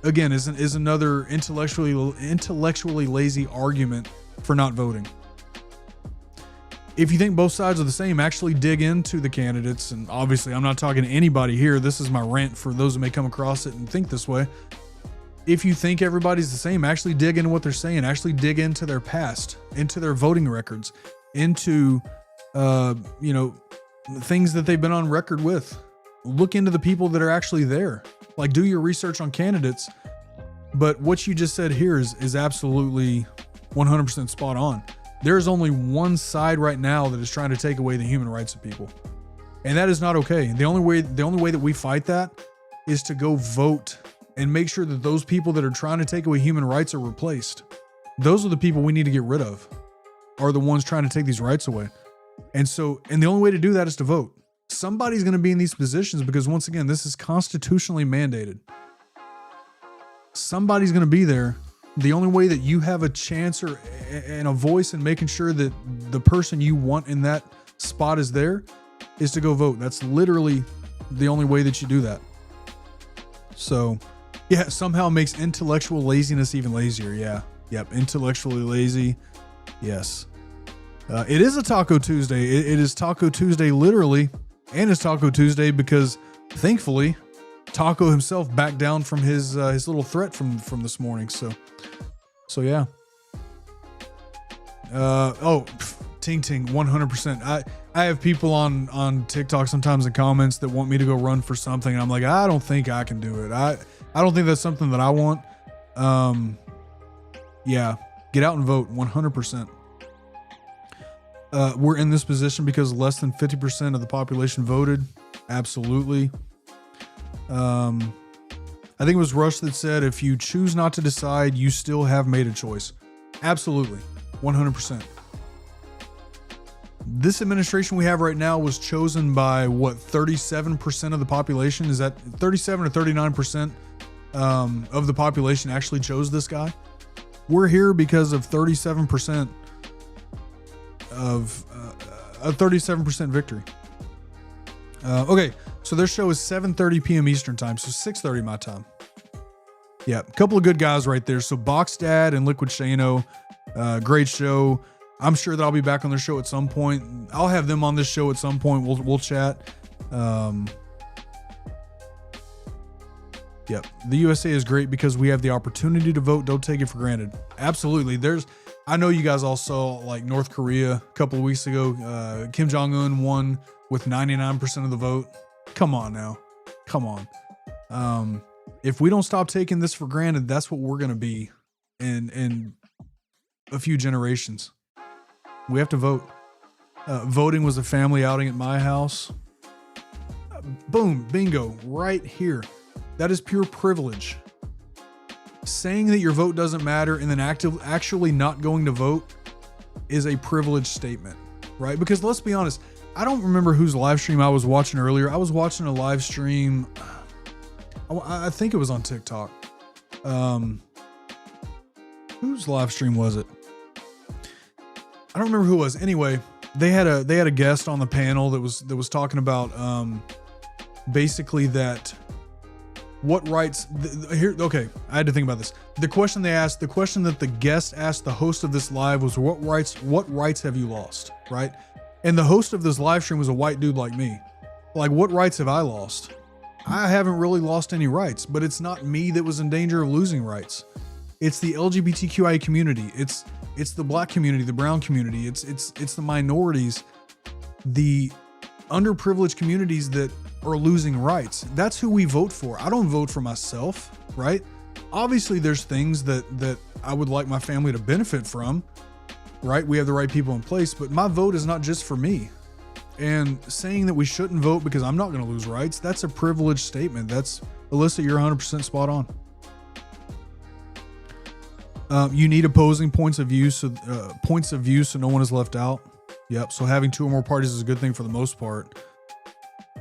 again, is another intellectually lazy argument for not voting. If you think both sides are the same, actually dig into the candidates. And obviously, I'm not talking to anybody here. This is my rant for those who may come across it and think this way. If you think everybody's the same, actually dig into what they're saying. Actually dig into their past, into their voting records, into, things that they've been on record with. Look into the people that are actually there. Like, do your research on candidates. But what you just said here is absolutely 100% spot on. There's only one side right now that is trying to take away the human rights of people. And that is not okay. The only way that we fight that is to go vote and make sure that those people that are trying to take away human rights are replaced. Those are the people we need to get rid of, are the ones trying to take these rights away. And the only way to do that is to vote. Somebody's going to be in these positions because, once again, this is constitutionally mandated. Somebody's going to be there. The only way that you have a chance and a voice in making sure that the person you want in that spot is there is to go vote. That's literally the only way that you do that. So, yeah, it somehow makes intellectual laziness even lazier. Yeah. Yep. Intellectually lazy. Yes. It is a Taco Tuesday. It is Taco Tuesday literally, and it's Taco Tuesday because, thankfully, Taco himself backed down from his little threat from this morning. So yeah. Ting Ting, 100%. I have people on TikTok sometimes in comments that want me to go run for something, and I'm like, I don't think I can do it. I don't think that's something that I want. Yeah, get out and vote, 100%. We're in this position because less than 50% of the population voted. Absolutely. I think it was Rush that said, if you choose not to decide, you still have made a choice. Absolutely. 100%. This administration we have right now was chosen by 37% of the population? Is that 37 or 39% of the population actually chose this guy? We're here because of 37% of a 37% victory. Okay, so their show is 7:30 p.m. Eastern time, so 6:30 my time. Yeah, a couple of good guys right there. So Box Dad and Liquid Shano, great show. I'm sure that I'll be back on their show at some point. I'll have them on this show at some point. We'll chat. Yep, the USA is great because we have the opportunity to vote. Don't take it for granted. Absolutely. I know you guys all saw like North Korea a couple of weeks ago. Kim Jong-un won with 99% of the vote. Come on now. Come on. If we don't stop taking this for granted, that's what we're going to be in a few generations. We have to vote. Voting was a family outing at my house. Boom, bingo, right here. That is pure privilege. Saying that your vote doesn't matter and then actually not going to vote is a privileged statement, right? Because let's be honest, I don't remember whose live stream I was watching earlier. I was watching a live stream. I think it was on TikTok. Whose live stream was it? I don't remember who it was. Anyway, they had a guest on the panel that was talking about basically that what rights here. Okay, I had to think about this. The question that the guest asked the host of this live was, what rights have you lost, right? And the host of this live stream was a white dude like me. Like, what rights have I lost? I haven't really lost any rights, but it's not me that was in danger of losing rights. It's the LGBTQIA community. It's the black community, the brown community. It's the minorities, the underprivileged communities that are losing rights. That's who we vote for. I don't vote for myself, right? Obviously, there's things that I would like my family to benefit from, right? We have the right people in place, but my vote is not just for me. And saying that we shouldn't vote because I'm not going to lose rights, that's a privileged statement. That's, Alyssa, you're 100% spot on. You need opposing points of view, so no one is left out. Yep. So having 2 or more parties is a good thing for the most part.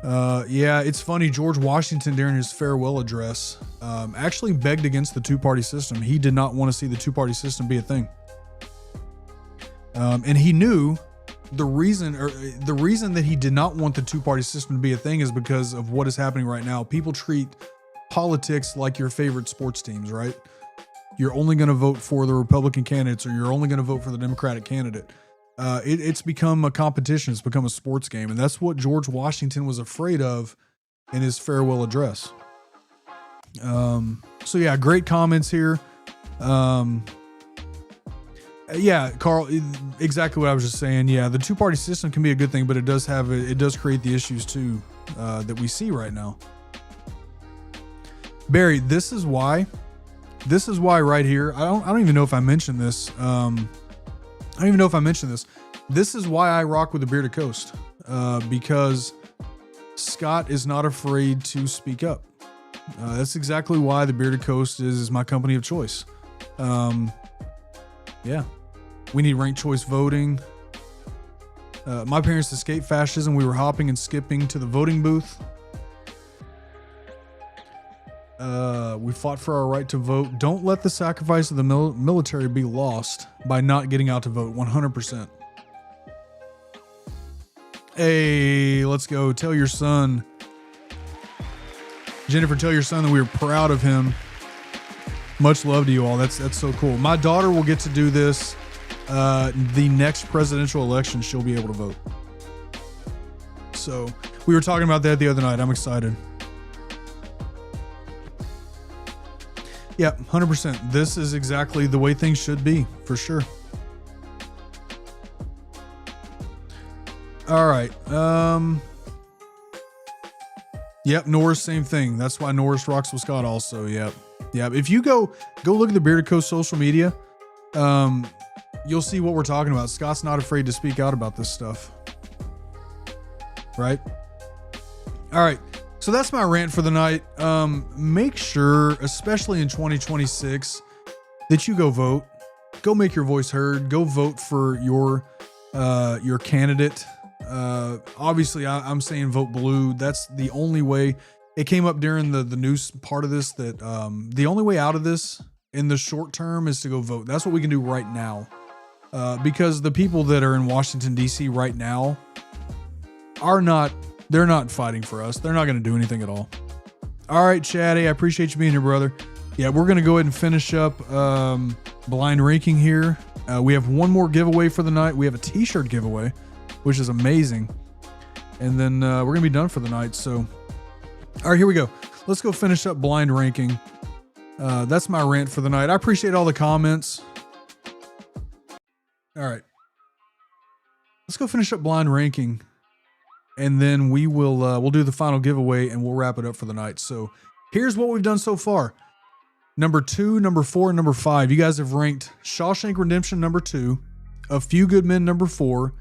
Yeah, it's funny. George Washington, during his farewell address, actually begged against the 2-party system. He did not want to see the 2-party system be a thing. And he knew the reason that he did not want the 2-party system to be a thing is because of what is happening right now. People treat politics like your favorite sports teams, right? You're only going to vote for the Republican candidates, or you're only going to vote for the Democratic candidate. It's become a competition. It's become a sports game. And that's what George Washington was afraid of in his farewell address. So yeah, great comments here. Yeah, Carl, exactly what I was just saying. Yeah, the 2-party system can be a good thing, but it does create the issues too, that we see right now. Barry, this is why right here. I don't even know if I mentioned this. This is why I rock with the Bearded Coast, because Scott is not afraid to speak up. That's exactly why the Bearded Coast is my company of choice. Yeah, we need ranked choice voting. My parents escaped fascism. We were hopping and skipping to the voting booth. We fought for our right to vote. Don't let the sacrifice of the military be lost by not getting out to vote. 100%. Hey, let's go. Tell your son, Jennifer, tell your son that we are proud of him. Much love to you all. That's so cool. My daughter will get to do this. The next presidential election, she'll be able to vote. So we were talking about that the other night. I'm excited. Yeah, 100%. This is exactly the way things should be, for sure. All right. Yep, Norris, same thing. That's why Norris rocks with Scott also. Yep. If you go look at the Bearded Coast social media, you'll see what we're talking about. Scott's not afraid to speak out about this stuff. Right? All right. So that's my rant for the night. Make sure, especially in 2026, that you go vote. Go make your voice heard. Go vote for your candidate. Obviously, I'm saying vote blue. That's the only way. It came up during the news part of this that the only way out of this in the short term is to go vote. That's what we can do right now. Because the people that are in Washington, D.C. right now they're not fighting for us. They're not going to do anything at all. All right, Chatty, I appreciate you being here, brother. Yeah, we're going to go ahead and finish up blind ranking here. We have one more giveaway for the night. We have a t-shirt giveaway, which is amazing. And then we're going to be done for the night. So, all right, here we go. Let's go finish up blind ranking. That's my rant for the night. I appreciate all the comments. All right. Let's go finish up blind ranking. And then we'll do the final giveaway and we'll wrap it up for the night. So here's what we've done so far. Number 2, number 4, and number 5. You guys have ranked Shawshank Redemption number 2, A Few Good Men number 4,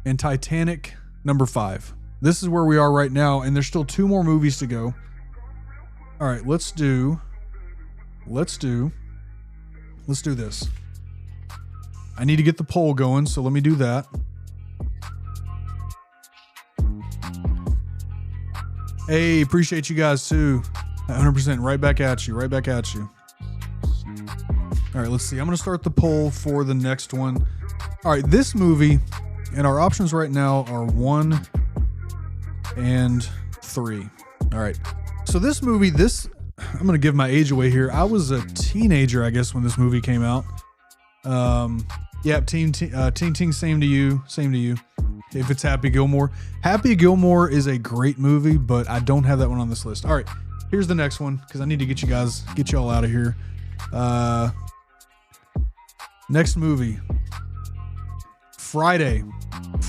and Titanic number 5. This is where we are right now, and there's still 2 more movies to go. All right, let's do this. I need to get the poll going, so let me do that. Hey, appreciate you guys too. 100%. Right back at you. All right, let's see. I'm going to start the poll for the next one. All right, this movie, and our options right now are 1 and 3. All right. So this movie, I'm going to give my age away here. I was a teenager, I guess, when this movie came out. Yeah, Ting, same to you. If it's Happy Gilmore. Happy Gilmore is a great movie, but I don't have that one on this list. All right, here's the next one, because I need to get y'all out of here. Next movie. Friday.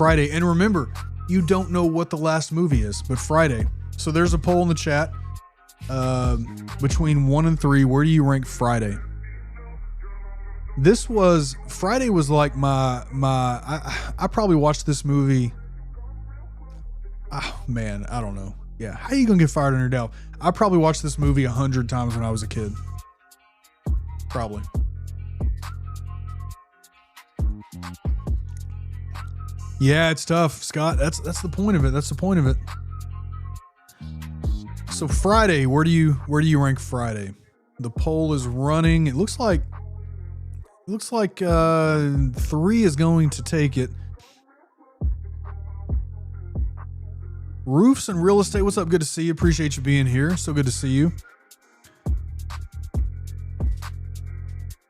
And remember, you don't know what the last movie is, but Friday. So there's a poll in the chat. Between 1 and 3, where do you rank Friday? Friday was like I probably watched this movie. Oh man, I don't know. Yeah. How are you going to get fired under doubt? I probably watched this movie 100 times when I was a kid. Probably. Yeah, it's tough, Scott. That's the point of it. That's the point of it. So Friday, where do you rank Friday? The poll is running. It looks like 3 is going to take it. Roofs and real estate. What's up? Good to see you. Appreciate you being here. So good to see you.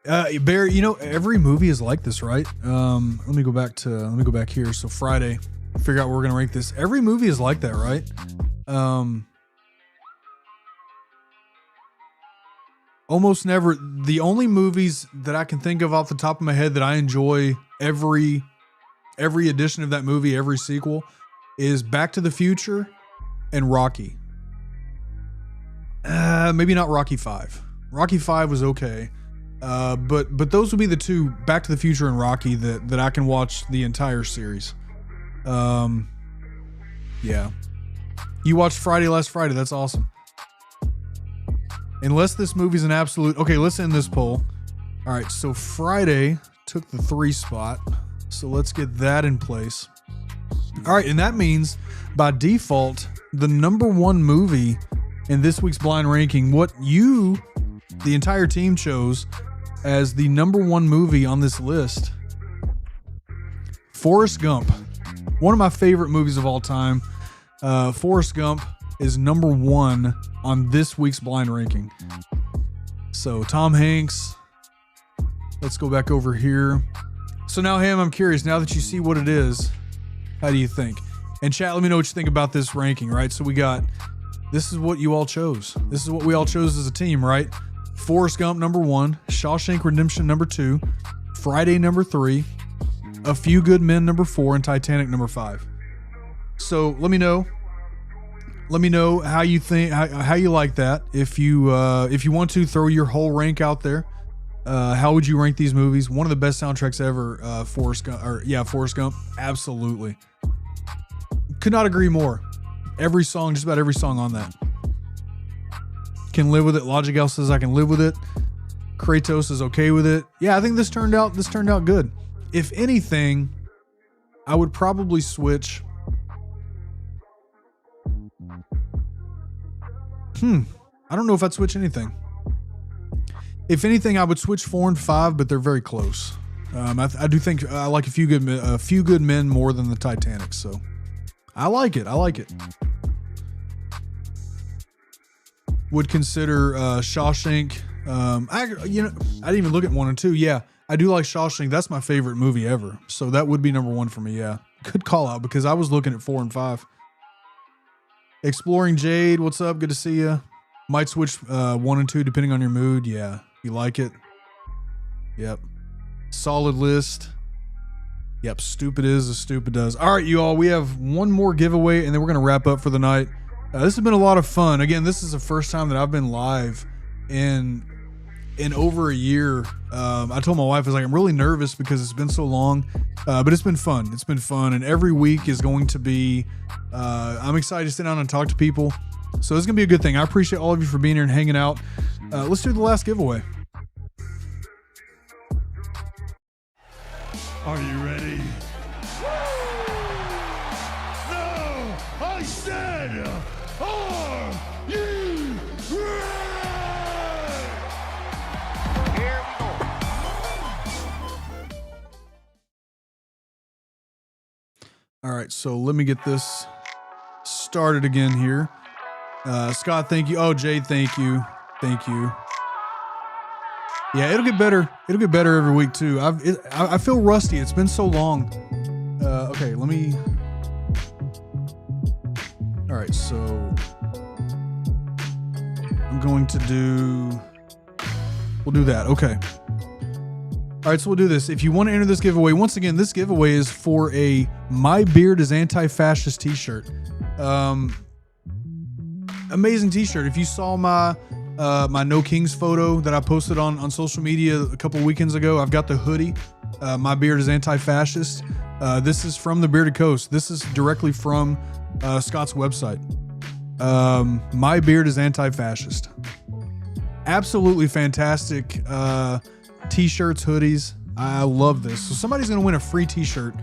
Barry, you know, every movie is like this, right? Let me go back here. So Friday, figure out where we're going to rank this. Every movie is like that, right? Almost never. The only movies that I can think of off the top of my head that I enjoy every edition of that movie, every sequel, is Back to the Future and Rocky. Maybe not Rocky 5. Rocky 5 was okay. But those would be the two, Back to the Future and Rocky, that I can watch the entire series. Yeah. You watched last Friday. That's awesome. Unless this movie's an absolute... Okay, let's end this poll. All right, so Friday took the 3 spot. So let's get that in place. All right, and that means by default, the number 1 movie in this week's blind ranking, what you, the entire team, chose as the number 1 movie on this list, Forrest Gump. One of my favorite movies of all time. Forrest Gump is number 1 on this week's blind ranking. So Tom Hanks. Let's go back over here. So now, Ham, I'm curious, now that you see what it is, how do you think? And chat, let me know what you think about this ranking, right? So this is what you all chose. This is what we all chose as a team, right? Forrest Gump, number 1. Shawshank Redemption, number 2. Friday, number 3. A Few Good Men, number 4. And Titanic, number 5. So let me know. Let me know how you think, how you like that. If you want to throw your whole rank out there, how would you rank these movies? One of the best soundtracks ever, Forrest Gump. Absolutely. Could not agree more. Every song, just about every song on that. Can live with it. Logic House says I can live with it. Kratos is okay with it. Yeah, I think this turned out good. If anything, I would probably switch. I don't know if I'd switch anything. If anything, I would switch 4 and 5, but they're very close. I do think I like a few good men more than the Titanic. So I like it. Would consider Shawshank. I didn't even look at 1 and 2. Yeah, I do like Shawshank. That's my favorite movie ever. So that would be number 1 for me. Yeah, good call out because I was looking at 4 and 5. Exploring Jade, what's up? Good to see you. Might switch 1 and 2 depending on your mood. Yeah, you like it. Yep. Solid list. Yep. Stupid is as stupid does. All right, you all. We have one more giveaway, and then we're gonna wrap up for the night. This has been a lot of fun. Again, this is the first time that I've been live in over a year. I told my wife, I was like, I'm really nervous because it's been so long, but it's been fun. It's been fun, and every week is going to be. I'm excited to sit down and talk to people. So it's gonna be a good thing. I appreciate all of you for being here and hanging out. Let's do the last giveaway. Are you ready? No, I said, are you ready? Here we go. All right, so let me get this started again here. Scott, thank you. Oh, Jade, thank you. Thank you. Yeah, it'll get better. It'll get better every week too. I feel rusty. It's been so long. Okay, let me. All right, so I'm going to do. We'll do that. Okay. All right, so we'll do this. If you want to enter this giveaway, once again, this giveaway is for a "My Beard is Anti-Fascist" t-shirt. Amazing t-shirt. If you saw my No Kings photo that I posted on social media a couple weekends ago, I've got the hoodie. My Beard is Anti-Fascist. This is from the Bearded Coast. This is directly from Scott's website. My Beard is Anti-Fascist. Absolutely fantastic t-shirts, hoodies. I love this. So somebody's going to win a free t-shirt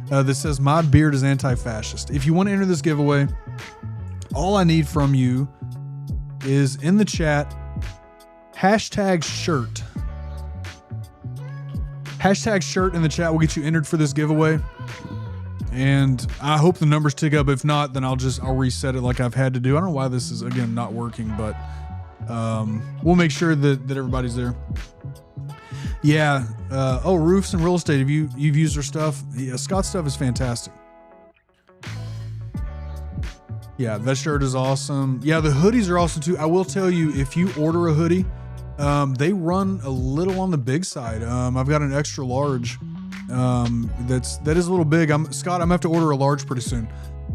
that says my beard is anti-fascist. If you want to enter this giveaway, all I need from you is in the chat, hashtag shirt. Hashtag shirt in the chat will get you entered for this giveaway. And I hope the numbers tick up. If not, then I'll reset it like I've had to do. I don't know why this is, again, not working, but we'll make sure that everybody's there. Yeah. Roofs and real estate. Have you've used their stuff? Yeah, Scott's stuff is fantastic. Yeah, that shirt is awesome. Yeah, the hoodies are awesome too. I will tell you, if you order a hoodie, they run a little on the big side. I've got an extra large. That is a little big. Scott, I'm gonna have to order a large pretty soon.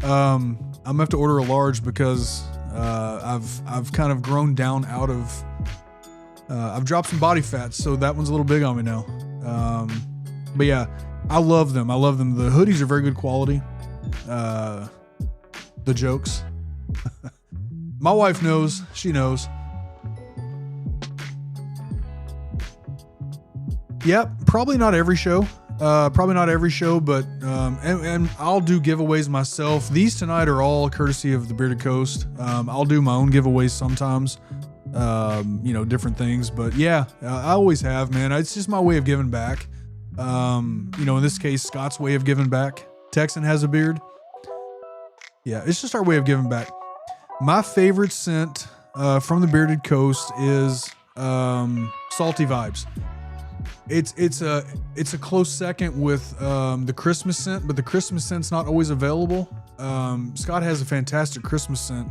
I'm gonna have to order a large because I've kind of grown down out of. I've dropped some body fat, so that one's a little big on me now. But yeah, I love them. The hoodies are very good quality. The jokes. My wife knows. She knows. Yep, probably not every show. But and I'll do giveaways myself. These tonight are all courtesy of the Bearded Coast. I'll do my own giveaways sometimes. Different things, but yeah, I always have, man. It's just my way of giving back. In this case, Scott's way of giving back. Texan has a beard. Yeah, it's just our way of giving back. My favorite scent from the Bearded Coast is Salty Vibes. It's a close second with the Christmas scent, but the Christmas scent's not always available. Scott has a fantastic Christmas scent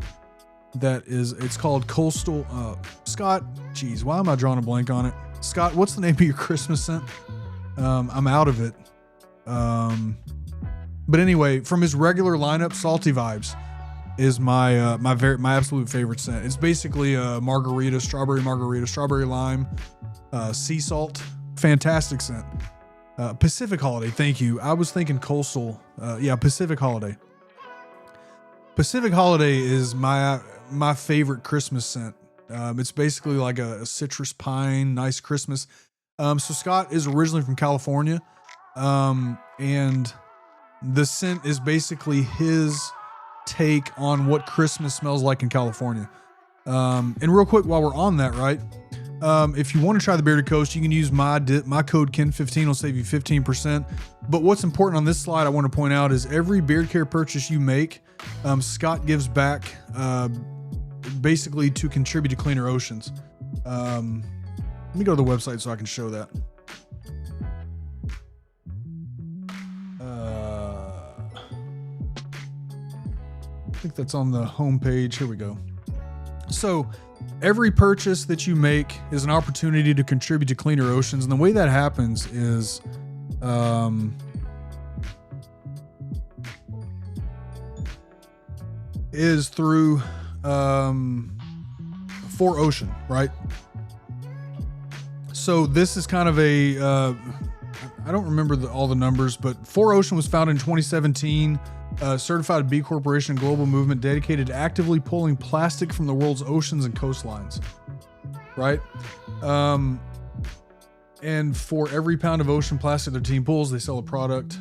it's called Coastal. Scott, geez, why am I drawing a blank on it? Scott, what's the name of your Christmas scent? I'm out of it. But anyway, from his regular lineup, Salty Vibes is my absolute favorite scent. It's basically a margarita, strawberry lime, sea salt. Fantastic scent. Pacific Holiday, thank you. I was thinking Coastal. Pacific Holiday. Pacific Holiday is my favorite Christmas scent. It's basically like a citrus pine, nice Christmas. So Scott is originally from California, and the scent is basically his take on what Christmas smells like in California. And real quick, while we're on that, right? If you want to try the Bearded Coast, you can use my code Ken15 will save you 15%. But what's important on this slide I want to point out is every beard care purchase you make, Scott gives back basically to contribute to cleaner oceans. Let me go to the website so I can show that. I think that's on the homepage. Here we go. So every purchase that you make is an opportunity to contribute to cleaner oceans. And the way that happens is, through 4Ocean, right? So this is kind of a, I don't remember all the numbers, but 4Ocean was founded in 2017. Certified B Corporation global movement dedicated to actively pulling plastic from the world's oceans and coastlines, right? And for every pound of ocean plastic their team pulls, they sell a product.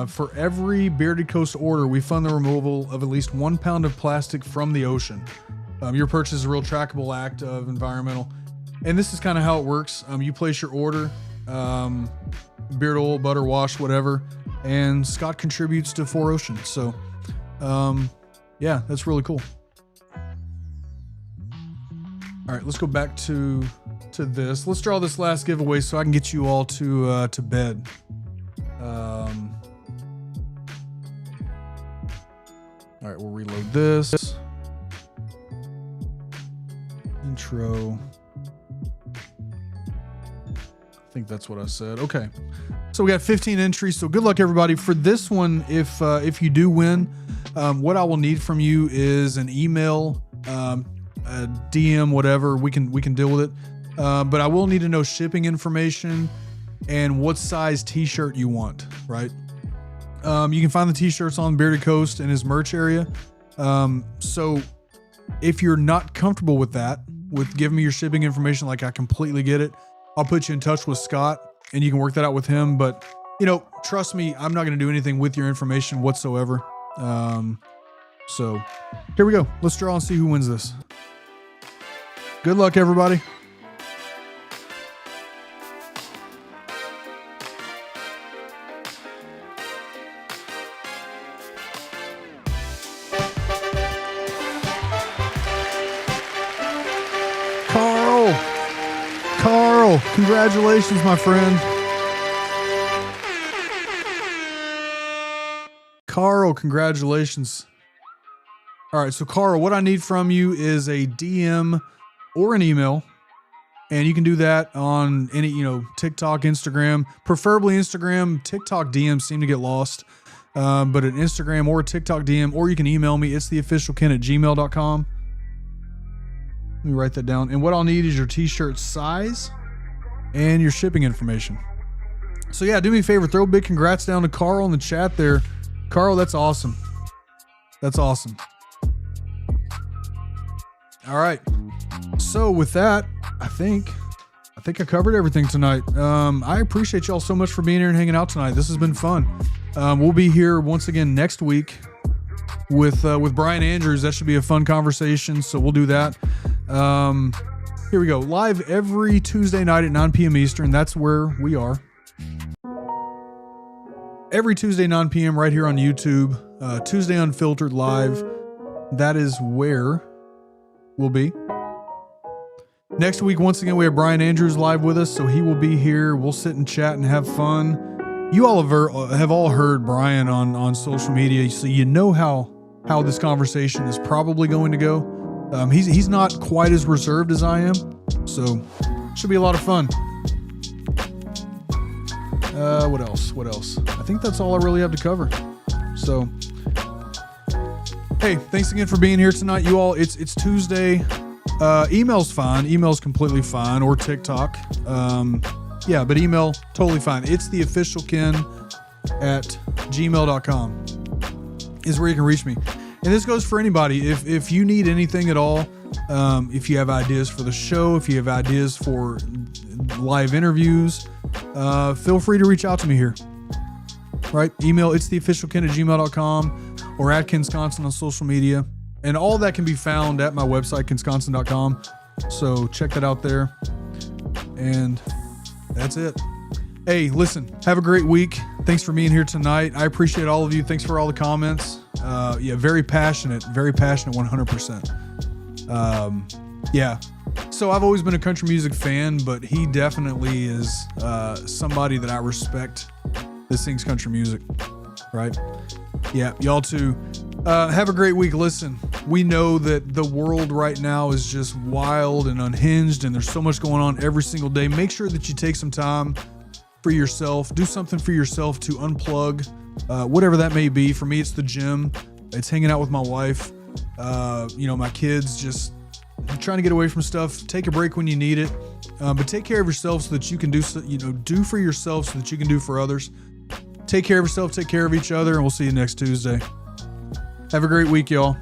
For every Bearded Coast order, we fund the removal of at least 1 pound of plastic from the ocean. Your purchase is a real trackable act of environmental. And this is kind of how it works. You place your order, beard oil, butter, wash, whatever, and Scott contributes to 4Ocean. So, yeah, that's really cool. All right, let's go back to this. Let's draw this last giveaway so I can get you all to bed. All right, we'll reload this. Intro. I think that's what I said. Okay. So we got 15 entries. So good luck, everybody. For this one, if you do win, what I will need from you is an email, a DM, whatever. We can deal with it. But I will need to know shipping information and what size t-shirt you want, right? You can find the t-shirts on Bearded Coast in his merch area. So if you're not comfortable with that, with giving me your shipping information, like I completely get it, I'll put you in touch with Scott and you can work that out with him. But trust me, I'm not going to do anything with your information whatsoever. So here we go. Let's draw and see who wins this. Good luck, everybody. Carl, congratulations, my friend. Carl, congratulations. All right, so Carl, what I need from you is a DM or an email, and you can do that on any, TikTok, Instagram, preferably Instagram. TikTok DMs seem to get lost, but an Instagram or a TikTok DM, or you can email me. It's theofficialken@gmail.com. Let me write that down. And what I'll need is your t-shirt size and your shipping information. So yeah, do me a favor, throw a big congrats down to Carl in the chat there. Carl, that's awesome. That's awesome. All right. So with that, I think I covered everything tonight. I appreciate y'all so much for being here and hanging out tonight. This has been fun. We'll be here once again next week with Brian Andrews. That should be a fun conversation. So we'll do that. Here we go. Live every Tuesday night at 9 p.m. Eastern. That's where we are. Every Tuesday, 9 p.m. right here on YouTube. Tuesday Unfiltered live. That is where we'll be. Next week, once again, we have Brian Andrews live with us, so he will be here. We'll sit and chat and have fun. You all have all heard Brian on social media, so you know how this conversation is probably going to go. He's not quite as reserved as I am, so should be a lot of fun. What else? I think that's all I really have to cover. So, hey, thanks again for being here tonight, you all. It's Tuesday. Email's fine. Email's completely fine, or TikTok. Yeah, but email totally fine. It's theofficialken@gmail.com is where you can reach me. And this goes for anybody. If you need anything at all, if you have ideas for the show, if you have ideas for live interviews, feel free to reach out to me here. Right? Email it's theofficialken@gmail.com or at Kensconsin on social media. And all that can be found at my website, Kensconsin.com. So check that out there. And that's it. Hey, listen, have a great week. Thanks for being here tonight. I appreciate all of you. Thanks for all the comments. Yeah, very passionate 100%. Yeah. So I've always been a country music fan, but he definitely is somebody that I respect that sings country music, right? Yeah, y'all too. Have a great week. Listen, we know that the world right now is just wild and unhinged, and there's so much going on every single day. Make sure that you take some time for yourself. Do something for yourself to unplug, whatever that may be. For me, it's the gym. It's hanging out with my wife. My kids, just trying to get away from stuff. Take a break when you need it, but take care of yourself so that you can do for yourself so that you can do for others. Take care of yourself, take care of each other, and we'll see you next Tuesday. Have a great week, y'all.